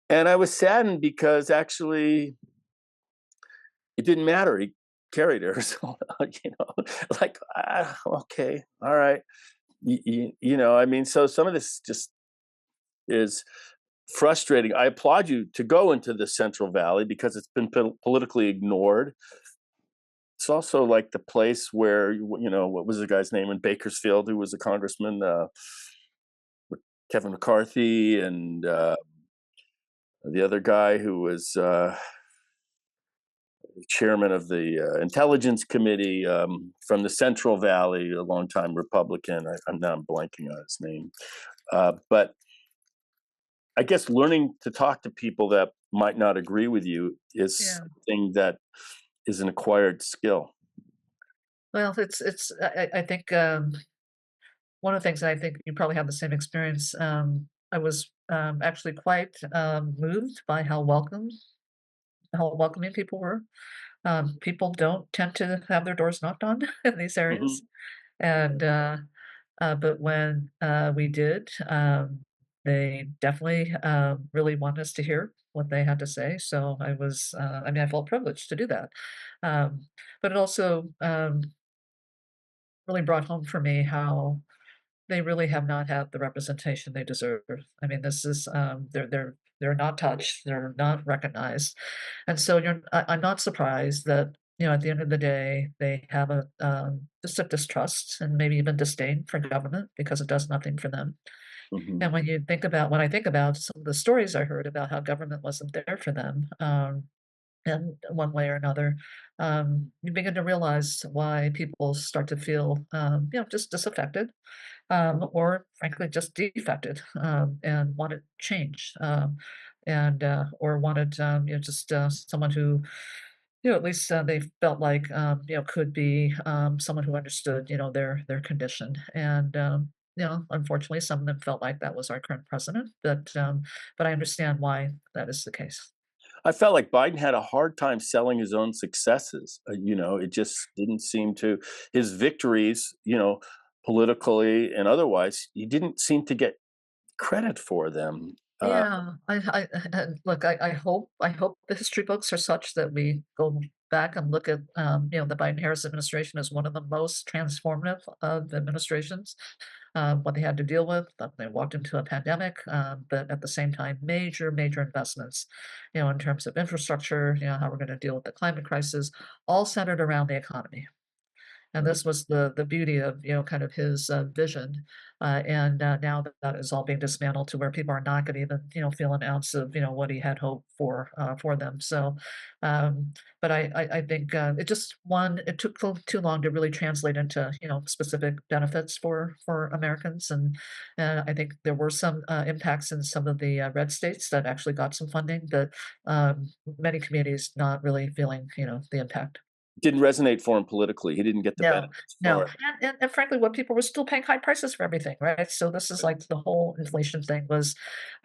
And I was saddened because actually it didn't matter. He carried Arizona, like, okay, all right. I mean, so some of this just is frustrating. I applaud you to go into the Central Valley because it's been politically ignored. It's also like the place where, what was the guy's name in Bakersfield who was a congressman, Kevin McCarthy, and the other guy who was chairman of the Intelligence Committee from the Central Valley, a longtime Republican. I'm now blanking on his name. But I guess learning to talk to people that might not agree with you is Yeah. something that is an acquired skill. Well, I think one of the things that I think you probably have the same experience. I was actually quite moved by how welcoming people were. People don't tend to have their doors knocked on in these areas, Hmm. and but when we did, they definitely, really wanted us to hear what they had to say, so I mean, I felt privileged to do that. Um, but it also, really brought home for me how they really have not had the representation they deserve. I mean, this is, they're not touched, they're not recognized, and so I'm not surprised that, at the end of the day, they have just a distrust and maybe even disdain for government because it does nothing for them. Mhm. And when I think about some of the stories I heard about how government wasn't there for them, in one way or another, you begin to realize why people start to feel, just disaffected, or frankly, just defected, and wanted change, or wanted, just someone who, at least they felt like, could be someone who understood, their condition. And unfortunately, some of them felt like that was our current president, but I understand why that is the case. I felt like Biden had a hard time selling his own successes. It just didn't seem to his victories, politically and otherwise, he didn't seem to get credit for them. Yeah, look, I hope the history books are such that we go back and look at, the Biden-Harris administration as one of the most transformative of administrations, what they had to deal with. They walked into a pandemic, but at the same time, major, major investments, in terms of infrastructure, how we're going to deal with the climate crisis, all centered around the economy. And this was the beauty of, kind of his, vision, and, now that is all being dismantled to where people are not gonna even, feel an ounce of, what he had hoped for them. So, but I think, it took too long to really translate into, specific benefits for Americans, and I think there were some, impacts in some of the, red states that actually got some funding, but, many communities not really feeling, the impact. Didn't resonate for him politically. He didn't get the No, benefits no, for it. and frankly, what people were still paying high prices for everything, right? So this is like the whole inflation thing was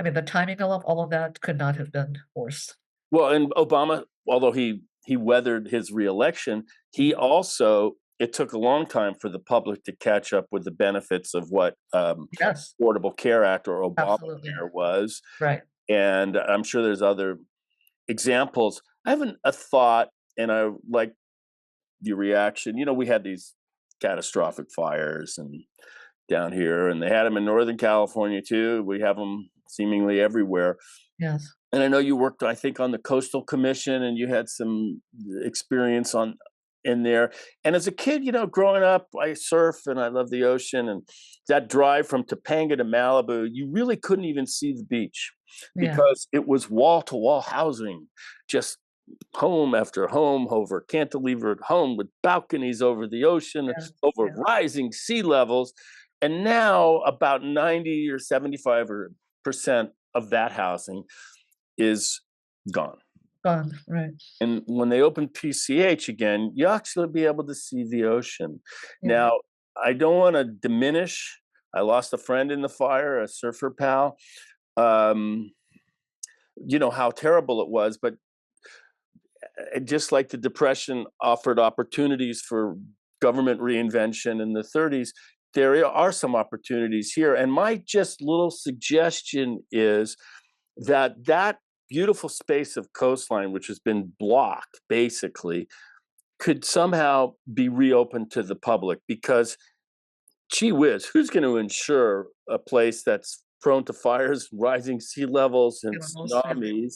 I mean, the timing of all of that could not have been worse. Well, and Obama, although he weathered his reelection, he also it took a long time for the public to catch up with the benefits of what Yes, Affordable Care Act or absolutely, Obamacare was, right. and I'm sure there's other examples. I have a thought, and I like your reaction. We had these catastrophic fires and down here, and they had them in Northern California too. We have them seemingly everywhere. Yes, And I know you worked, I think, on the Coastal Commission, and you had some experience on in there. And as a kid, growing up, I surf and I love the ocean. And that drive from Topanga to Malibu, you really couldn't even see the beach yeah, because it was wall to wall housing, just home after home over cantilevered home with balconies over the ocean, yeah, over yeah, rising sea levels. And now about 90 or 75% of that housing is gone. gone, right, And when they open PCH again, you actually be able to see the ocean. yeah, Now, I don't want to diminish. I lost a friend in the fire, a surfer pal. Um, how terrible it was, but just like the Depression offered opportunities for government reinvention in the 30s, there are some opportunities here. And my just little suggestion is that beautiful space of coastline, which has been blocked basically, could somehow be reopened to the public because, gee whiz, who's going to insure a place that's prone to fires, rising sea levels, and animals, yeah, tsunamis?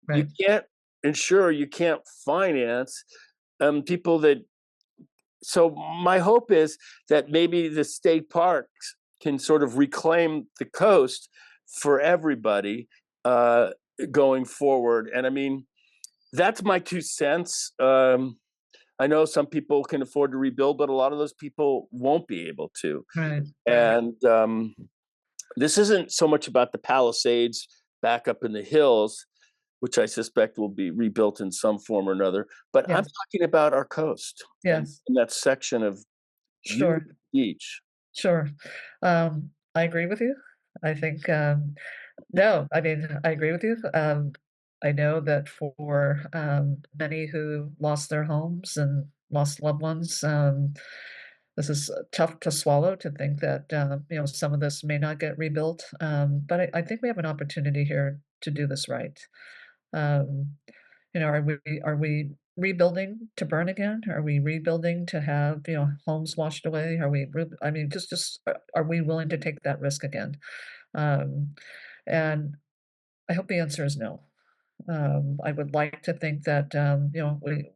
You right, can't insure, you can't finance people that. So, my hope is that maybe the state parks can sort of reclaim the coast for everybody uh, going forward. And I mean, that's my 2 cents. I know some people can afford to rebuild, but a lot of those people won't be able to. right, right, And this isn't so much about the Palisades back up in the hills, which I suspect will be rebuilt in some form or another, but I'm yes, talking about our coast yes, and that section of sure, beautiful beach. sure. I agree with you. I think, no, I mean, I agree with you. I know that for many who lost their homes and lost loved ones, this is tough to swallow to think that, some of this may not get rebuilt. But I think we have an opportunity here to do this right. Um, are we rebuilding to burn again? Are we rebuilding to have, homes washed away? I mean, just are we willing to take that risk again? Um, and I hope the answer is no. I would like to think that,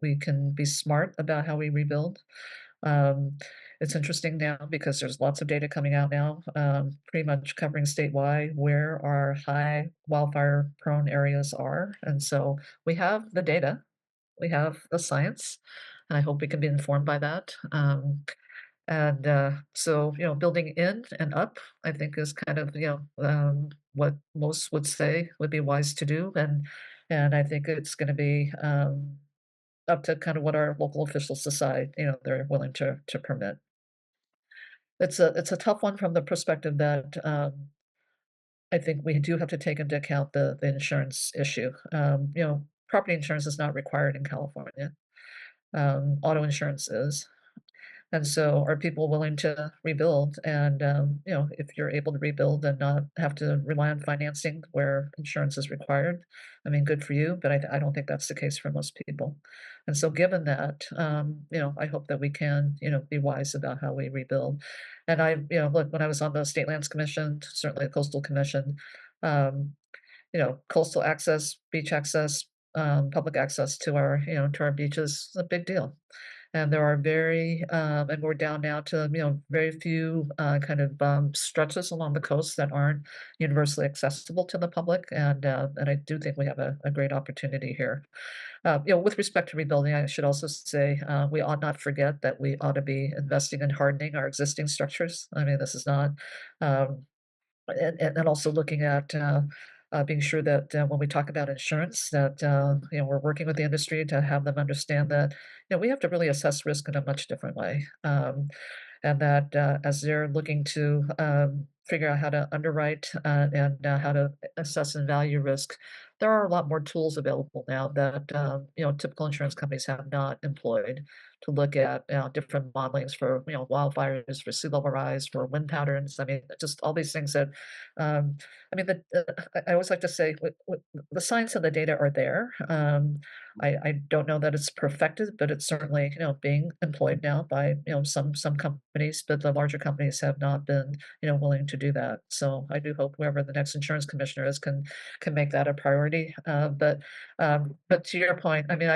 we can be smart about how we rebuild. Um, it's interesting now because there's lots of data coming out now, pretty much covering statewide where our high wildfire prone areas are. And so we have the data, we have the science, and I hope we can be informed by that. So, building in and up, I think is kind of, what most would say would be wise to do. And I think it's going to be, up to kind of what our local officials decide, they're willing to permit. It's a tough one from the perspective that, I think we do have to take into account the insurance issue. Property insurance is not required in California. Auto insurance is. And so are people willing to rebuild? And, if you're able to rebuild and not have to rely on financing where insurance is required, I mean, good for you, but I don't think that's the case for most people. And so given that, I hope that we can, be wise about how we rebuild. And look, when I was on the State Lands Commission, certainly the Coastal Commission, um, coastal access, beach access, public access to our beaches is a big deal. And there are and we're down now to, very few, kind of, stretches along the coast that aren't universally accessible to the public, and I do think we have a great opportunity here. With respect to rebuilding, I should also say, we ought not forget that we ought to be investing in hardening our existing structures. I mean, this is not, um and also looking at, being sure that, when we talk about insurance, that, we're working with the industry to have them understand that, we have to really assess risk in a much different way. And that, as they're looking to, figure out how to underwrite, and, how to assess and value risk, there are a lot more tools available now that, typical insurance companies have not employed to look at, different modelings for, wildfires, for sea level rise, for wind patterns. I mean, just all these things that, um, I mean, I always like to say the science and the data are there. I don't know that it's perfected, but it's certainly, being employed now by, some companies, but the larger companies have not been, willing to do that. So I do hope whoever the next insurance commissioner is can make that a priority. But to your point, I mean,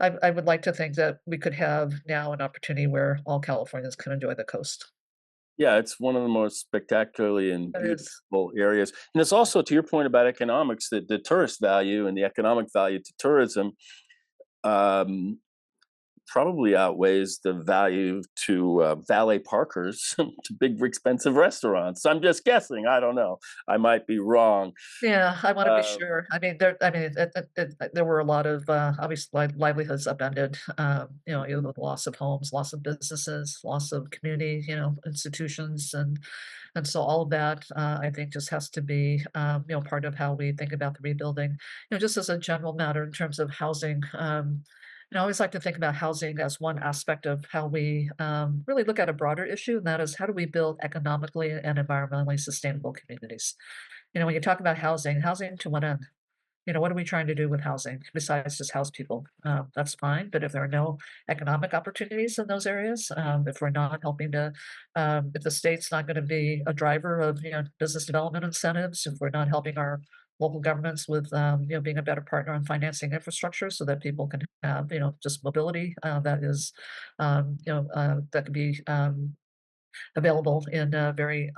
I would like to think that we could have now an opportunity where all Californians can enjoy the coast. Yeah, it's one of the most spectacularly and It is. beautiful areas. And it's also to your point about economics, that the tourist value and the economic value to tourism um, probably outweighs the value to valet parkers to big expensive restaurants. I'm just guessing. I don't know. I might be wrong. Yeah, I wanna be Uh, sure. I mean, there were a lot of, obviously, livelihoods upended, either the loss of homes, loss of businesses, loss of community, institutions, and so all of that, I think just has to be, part of how we think about the rebuilding. Just as a general matter in terms of housing, I always like to think about housing as one aspect of how we, really look at a broader issue, and that is how do we build economically and environmentally sustainable communities? When you talk about housing, housing to what end? What are we trying to do with housing besides just house people? That's fine, but if there are no economic opportunities in those areas, if we're not helping to, if the state's not going to be a driver of business development incentives, if we're not helping our local governments with being a better partner on financing infrastructure so that people can have just mobility that is that can be available in very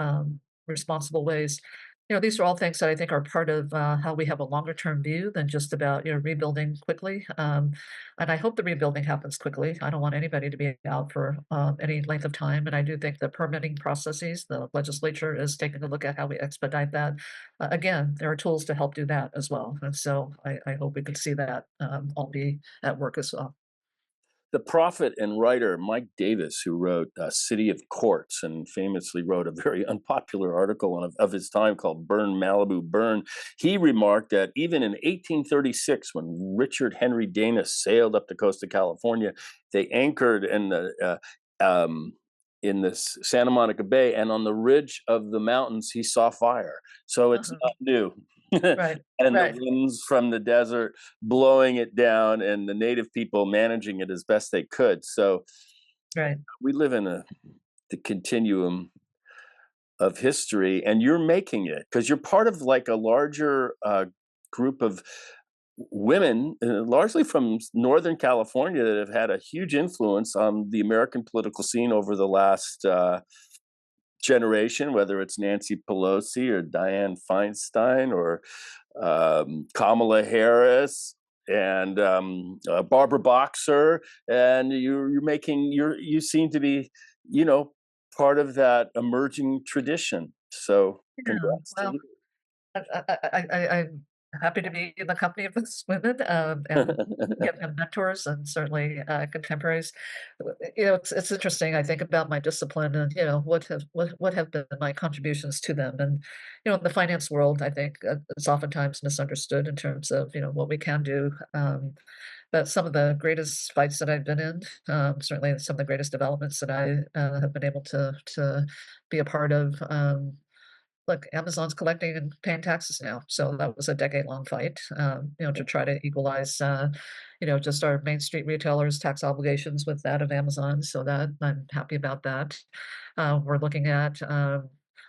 responsible ways. These are all things that I think are part of how we have a longer term view than just about rebuilding quickly. And I hope the rebuilding happens quickly. I don't want anybody to be out for any length of time. And I do think the permitting processes, the legislature is taking a look at how we expedite that. Again, there are tools to help do that as well. And so I hope we could see that all be at work as well. the prophet and writer Mike Davis, who wrote City of Courts and famously wrote a very unpopular article of his time called Burn Malibu Burn, he remarked that even in 1836, when Richard Henry Dana sailed up the coast of California, they anchored in the in this Santa Monica Bay, and on the ridge of the mountains, he saw fire. So it's Uh-huh. not new. Right, And the right, winds from the desert blowing it down, and the native people managing it as best they could. So right. we live in the continuum of history, and you're making it because you're part of like a larger group of women, largely from Northern California, that have had a huge influence on the American political scene over the last generation, whether it's Nancy Pelosi or Dianne Feinstein or Kamala Harris and Barbara Boxer, and you seem to be, you know, part of that emerging tradition. So, Yeah, congrats to well, you. I'm happy to be in the company of these women, and give them mentors and certainly, contemporaries. It's interesting, I think about my discipline and, what have been my contributions to them, and, in the finance world, I think, it's oftentimes misunderstood in terms of, what we can do, but some of the greatest fights that I've been in, certainly some of the greatest developments that I, have been able to be a part of, look, Amazon's collecting and paying taxes now, so that was a decade-long fight, to try to equalize, just our Main Street retailers' tax obligations with that of Amazon, so that I'm happy about that. We're looking at,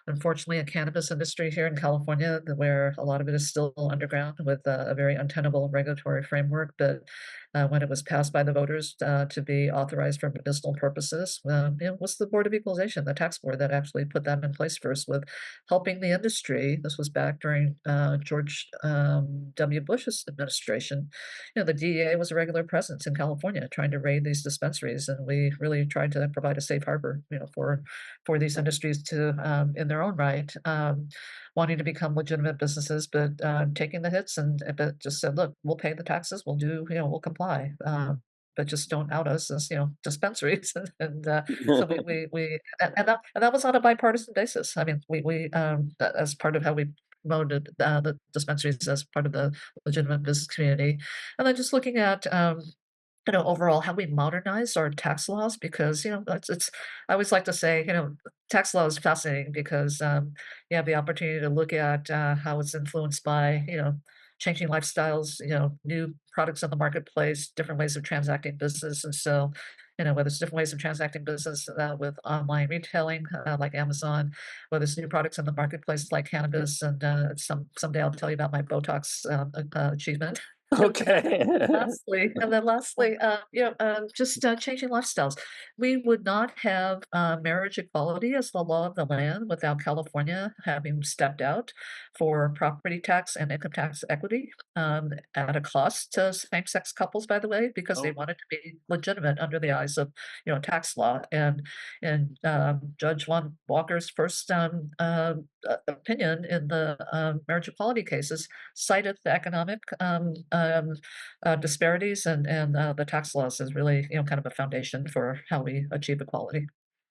unfortunately, a cannabis industry here in California where a lot of it is still underground with a very untenable regulatory framework, but when it was passed by the voters to be authorized for medicinal purposes, it was the Board of Equalization, the tax board, that actually put that in place first with helping the industry. This was back during George W. Bush's administration. The DEA was a regular presence in California trying to raid these dispensaries, and we really tried to provide a safe harbor, for these industries to, in their own right, wanting to become legitimate businesses, but taking the hits and but just said, look, we'll pay the taxes, we'll comply. But just don't out us as dispensaries, and so and that was on a bipartisan basis. I mean, as part of how we promoted the dispensaries as part of the legitimate business community, and then just looking at overall how we modernize our tax laws because, it's I always like to say, tax law is fascinating because, you have the opportunity to look at, how it's influenced by, changing lifestyles, new products on the marketplace, different ways of transacting business. And so, whether it's different ways of transacting business, with online retailing, like Amazon, whether it's new products on the marketplace like cannabis, and, someday I'll tell you about my Botox, achievement. Okay. Lastly, just changing lifestyles. We would not have marriage equality as the law of the land without California having stepped out for property tax and income tax equity at a cost to same-sex couples, by the way, because they Oh, wanted to be legitimate under the eyes of tax law. And Judge Von Walker's first opinion in the marriage equality cases cited the economic disparities and the tax laws is really, kind of a foundation for how we achieve equality.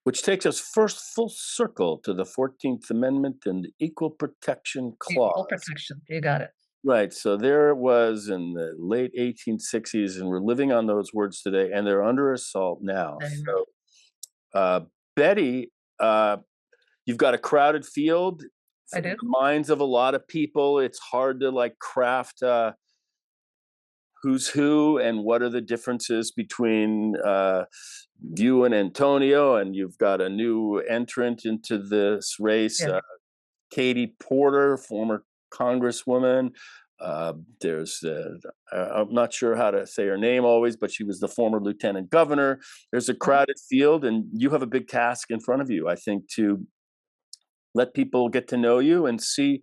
which takes us first full circle to the 14th Amendment and the Equal Protection Equal Clause. protection, you got it. Right. So there it was in the late 1860s, and we're living on those words today, and they're under assault now. They were- So, uh, Betty, uh, you've got a crowded field I for the do. minds of a lot of people. It's hard to like craft who's who and what are the differences between you and Antonio, and you've got a new entrant into this race, Yeah. Katie Porter, former Congresswoman. There's, I'm not sure how to say her name always, but she was the former lieutenant governor. There's a Uh-huh. crowded field, and you have a big task in front of you, I think, to let people get to know you and see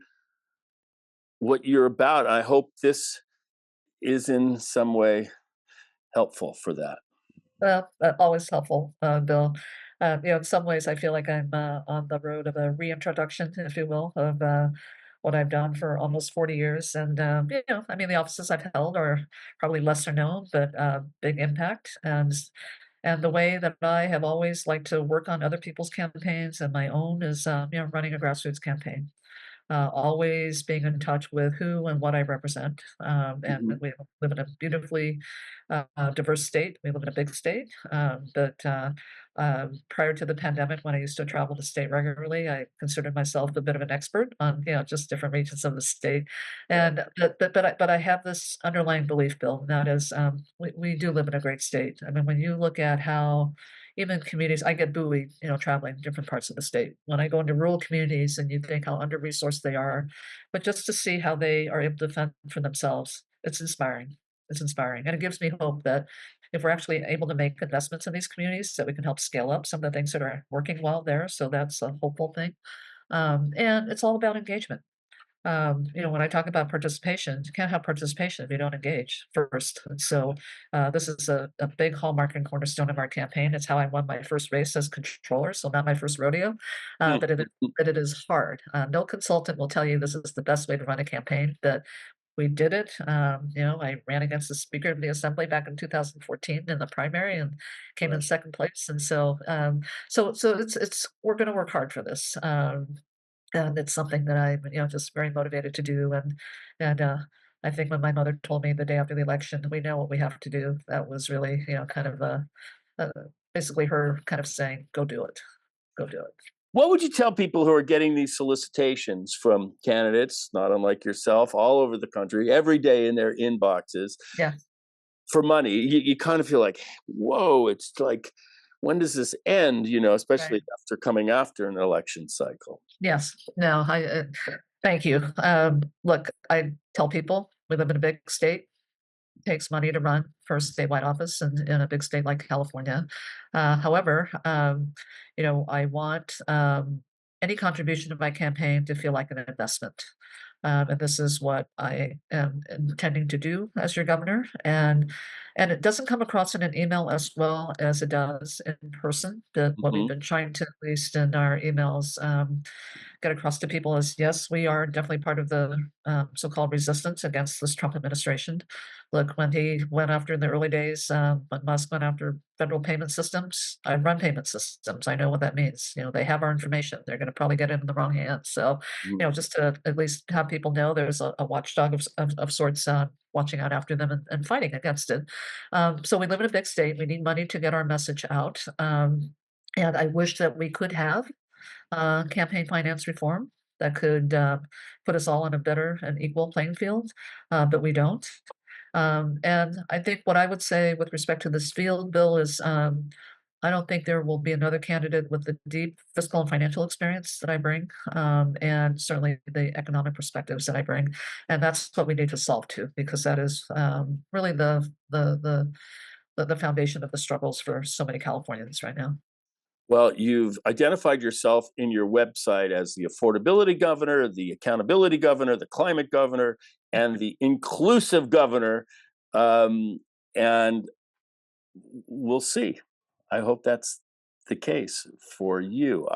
what you're about. I hope this is in some way helpful for that. Well, always helpful, Bill. In some ways, I feel like I'm on the road of a reintroduction, if you will, of what I've done for almost 40 years. And, I mean, the offices I've held are probably lesser known, but big impact. And the way that I have always liked to work on other people's campaigns and my own is, running a grassroots campaign. always being in touch with who and what I represent. And Mhm. we live in a beautifully diverse state. We live in a big state. Prior to the pandemic, when I used to travel the state regularly, I considered myself a bit of an expert on, just different regions of the state. Yeah. And but I have this underlying belief, Bill, and that is, we do live in a great state. I mean, when you look at how even communities, I get buoyed, traveling different parts of the state. When I go into rural communities and you think how under-resourced they are, but just to see how they are able to fend for themselves, it's inspiring. It's inspiring, and it gives me hope that if we're actually able to make investments in these communities, that we can help scale up some of the things that are working well there. So that's a hopeful thing. And it's all about engagement. When I talk about participation, you can't have participation if you don't engage first. And so this is a big hallmark and cornerstone of our campaign. It's how I won my first race as controller, so not my first rodeo, Hmm. but it is hard. No consultant will tell you this is the best way to run a campaign, but we did it. I ran against the Speaker of the Assembly back in 2014 in the primary and came in Right. second place. And so it's we're going to work hard for this. And it's something that I'm, just very motivated to do. And I think when my mother told me the day after the election, we know what we have to do, that was really, kind of uh, basically her kind of saying, go do it, go do it. What would you tell people who are getting these solicitations from candidates, not unlike yourself, all over the country, every day in their inboxes Yeah, for money? You kind of feel like, whoa, it's like, when does this end? right. Especially after coming after an election cycle. Yes. No, thank you. Look, I tell people we live in a big state. Takes money to run for a statewide office in a big state like California. However, I want any contribution to my campaign to feel like an investment. And this is what I am intending to do as your governor. And it doesn't come across in an email as well as it does in person. But what we've Mhm. been trying to, at least in our emails, get across to people is yes, we are definitely part of the so-called resistance against this Trump administration. Look, when he went after in the early days, when Musk went after federal payment systems, I run payment systems. I know what that means. They have our information. They're going to probably get it in the wrong hands. So, Mhm. just to at least have people know there's a watchdog of sorts watching out after them and fighting against it. So we live in a big state. We need money to get our message out. And I wish that we could have campaign finance reform that could put us all on a better and equal playing field, but we don't. And I think what I would say with respect to this field bill is I don't think there will be another candidate with the deep fiscal and financial experience that I bring, and certainly the economic perspectives that I bring. And that's what we need to solve too, because that is really the foundation of the struggles for so many Californians right now. Well, you've identified yourself in your website as the affordability governor, the accountability governor, the climate governor, and the inclusive governor. And we'll see. I hope that's the case for you.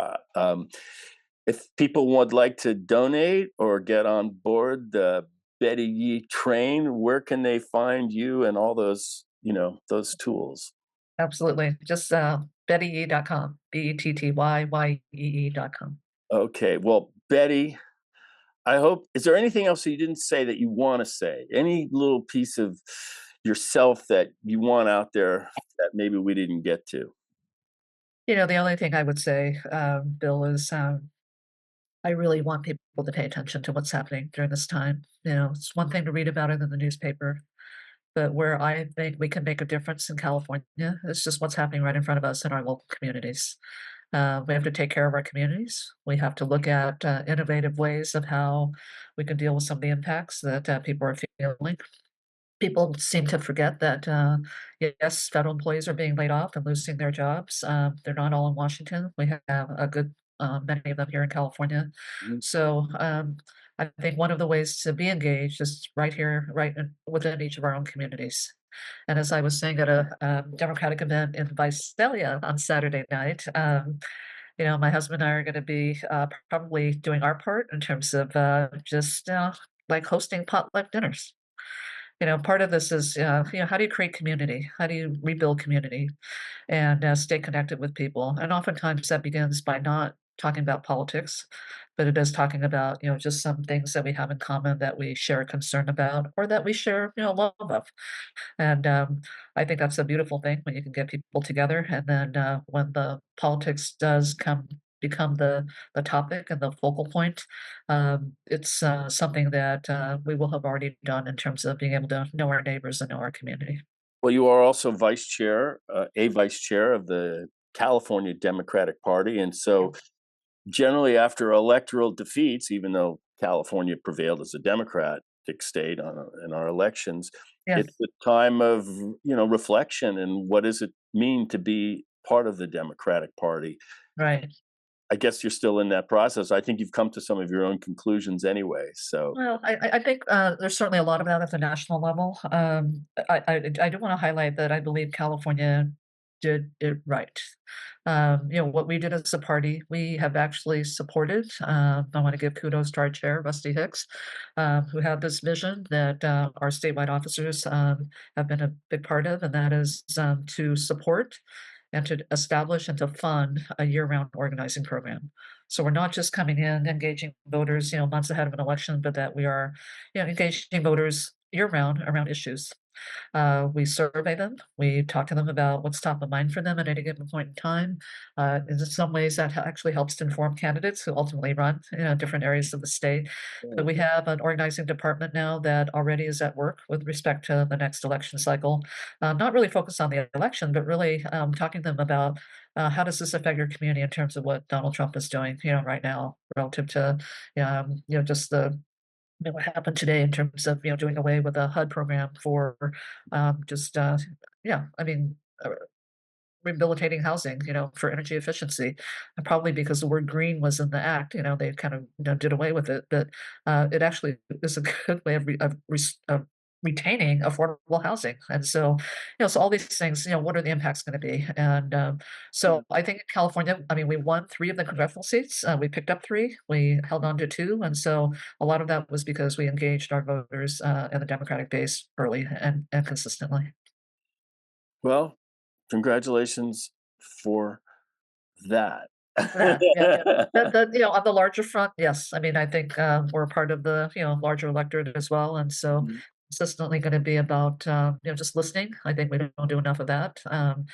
If people would like to donate or get on board the Betty Yee train, where can they find you and all those tools? Absolutely. Just BettyYee.com, BettyYee.com. Okay. Well, Betty, I hope, is there anything else that you didn't say that you want to say? Any little piece of yourself that you want out there that maybe we didn't get to? The only thing I would say, Bill, is I really want people to pay attention to what's happening during this time. It's one thing to read about it in the newspaper, but where I think we can make a difference in California is just what's happening right in front of us in our local communities. We have to take care of our communities. We have to look at innovative ways of how we can deal with some of the impacts that people are feeling. People seem to forget that, yes, federal employees are being laid off and losing their jobs. They're not all in Washington. We have a good many of them here in California. Mhm. So I think one of the ways to be engaged is right here, within each of our own communities. And as I was saying at a Democratic event in Visalia on Saturday night, my husband and I are going to be probably doing our part in terms of just like hosting potluck dinners. Part of this is, how do you create community? How do you rebuild community and stay connected with people? And oftentimes that begins by not talking about politics, but it is talking about, just some things that we have in common that we share a concern about or that we share, love of. And I think that's a beautiful thing when you can get people together. And then when the politics does become the topic and the focal point, it's something that we will have already done in terms of being able to know our neighbors and know our community. Well, you are also a vice chair of the California Democratic Party, and Yeah. so generally after electoral defeats, even though California prevailed as a Democratic state in our elections, Yes, it's a time of reflection and what does it mean to be part of the Democratic Party. right. I guess you're still in that process. I think you've come to some of your own conclusions anyway. So, Well, I think, there's certainly a lot of that at the national level. I do wanna highlight that I believe California did it right. What we did as a party, we have actually supported, I wanna give kudos to our chair, Rusty Hicks, who had this vision that, our statewide officers, have been a big part of, and that is, to support and to establish and to fund a year-round organizing program. So we're not just coming in, engaging voters, months ahead of an election, but that we are, engaging voters year round around issues. We survey them. We talk to them about what's top of mind for them at any given point in time. In some ways, that actually helps to inform candidates who ultimately run, different areas of the state. But yeah. we have an organizing department now that already is at work with respect to the next election cycle. Not really focused on the election, but really talking to them about how does this affect your community in terms of what Donald Trump is doing, right now relative to, just the what happened today in terms of, doing away with a HUD program for, just, yeah, I mean, rehabilitating housing, for energy efficiency, probably because the word green was in the act, they kind of, did away with it, but, it actually is a good way of retaining affordable housing, and so, so all these things, what are the impacts gonna be? And, Yeah. so I think in California, I mean, we won 3 of the congressional seats, we picked up 3, we held on to 2, and so a lot of that was because we engaged our voters, and the Democratic base early and consistently. Well, congratulations for that. Yeah, yeah, yeah. On the larger front, yes. I mean, I think, we're part of the, larger electorate as well, and so Mhm. consistently gonna be about, just listening. I think we don't do enough of that, and,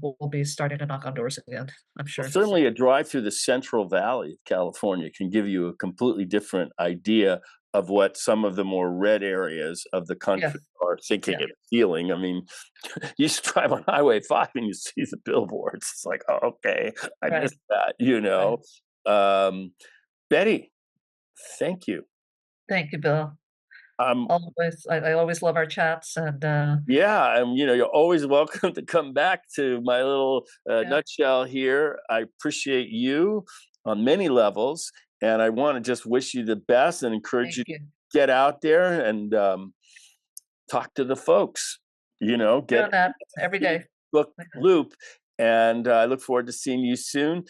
we'll be starting to knock on doors again, I'm Well, sure. So certainly a drive through the Central Valley of California can give you a completely different idea of what some of the more red areas of the country yes, are thinking yeah, and feeling. I mean, you just drive on Highway 5 and you see the billboards. It's like, "Oh, okay, I right, missed that," you right. know? Um, Betty, thank you. Thank you, Bill. Um, I always love our chats and, yeah, and, you're always welcome to come back to my little, yeah, nutshell here. I appreciate you on many levels, and I wanna just wish you the best and encourage thank you to you. get out there and, talk to the folks, get Doing that every in day. the Facebook loop, and I look forward to seeing you soon.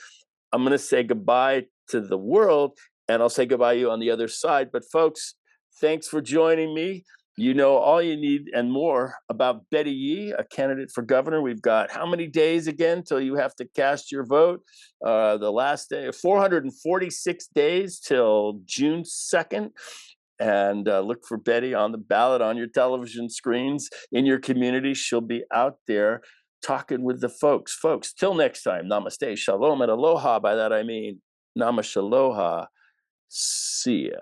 I'm going to say goodbye to the world, and I'll say goodbye to you on the other side. But, folks, thanks for joining me. You know all you need and more about Betty Yee, a candidate for governor. We've got how many days again till you have to cast your vote? The last day, 446 days till June 2nd. And look for Betty on the ballot on your television screens in your community. She'll be out there talking with the folks. Folks, till next time, namaste, shalom, and aloha. By that I mean namashe aloha. See ya.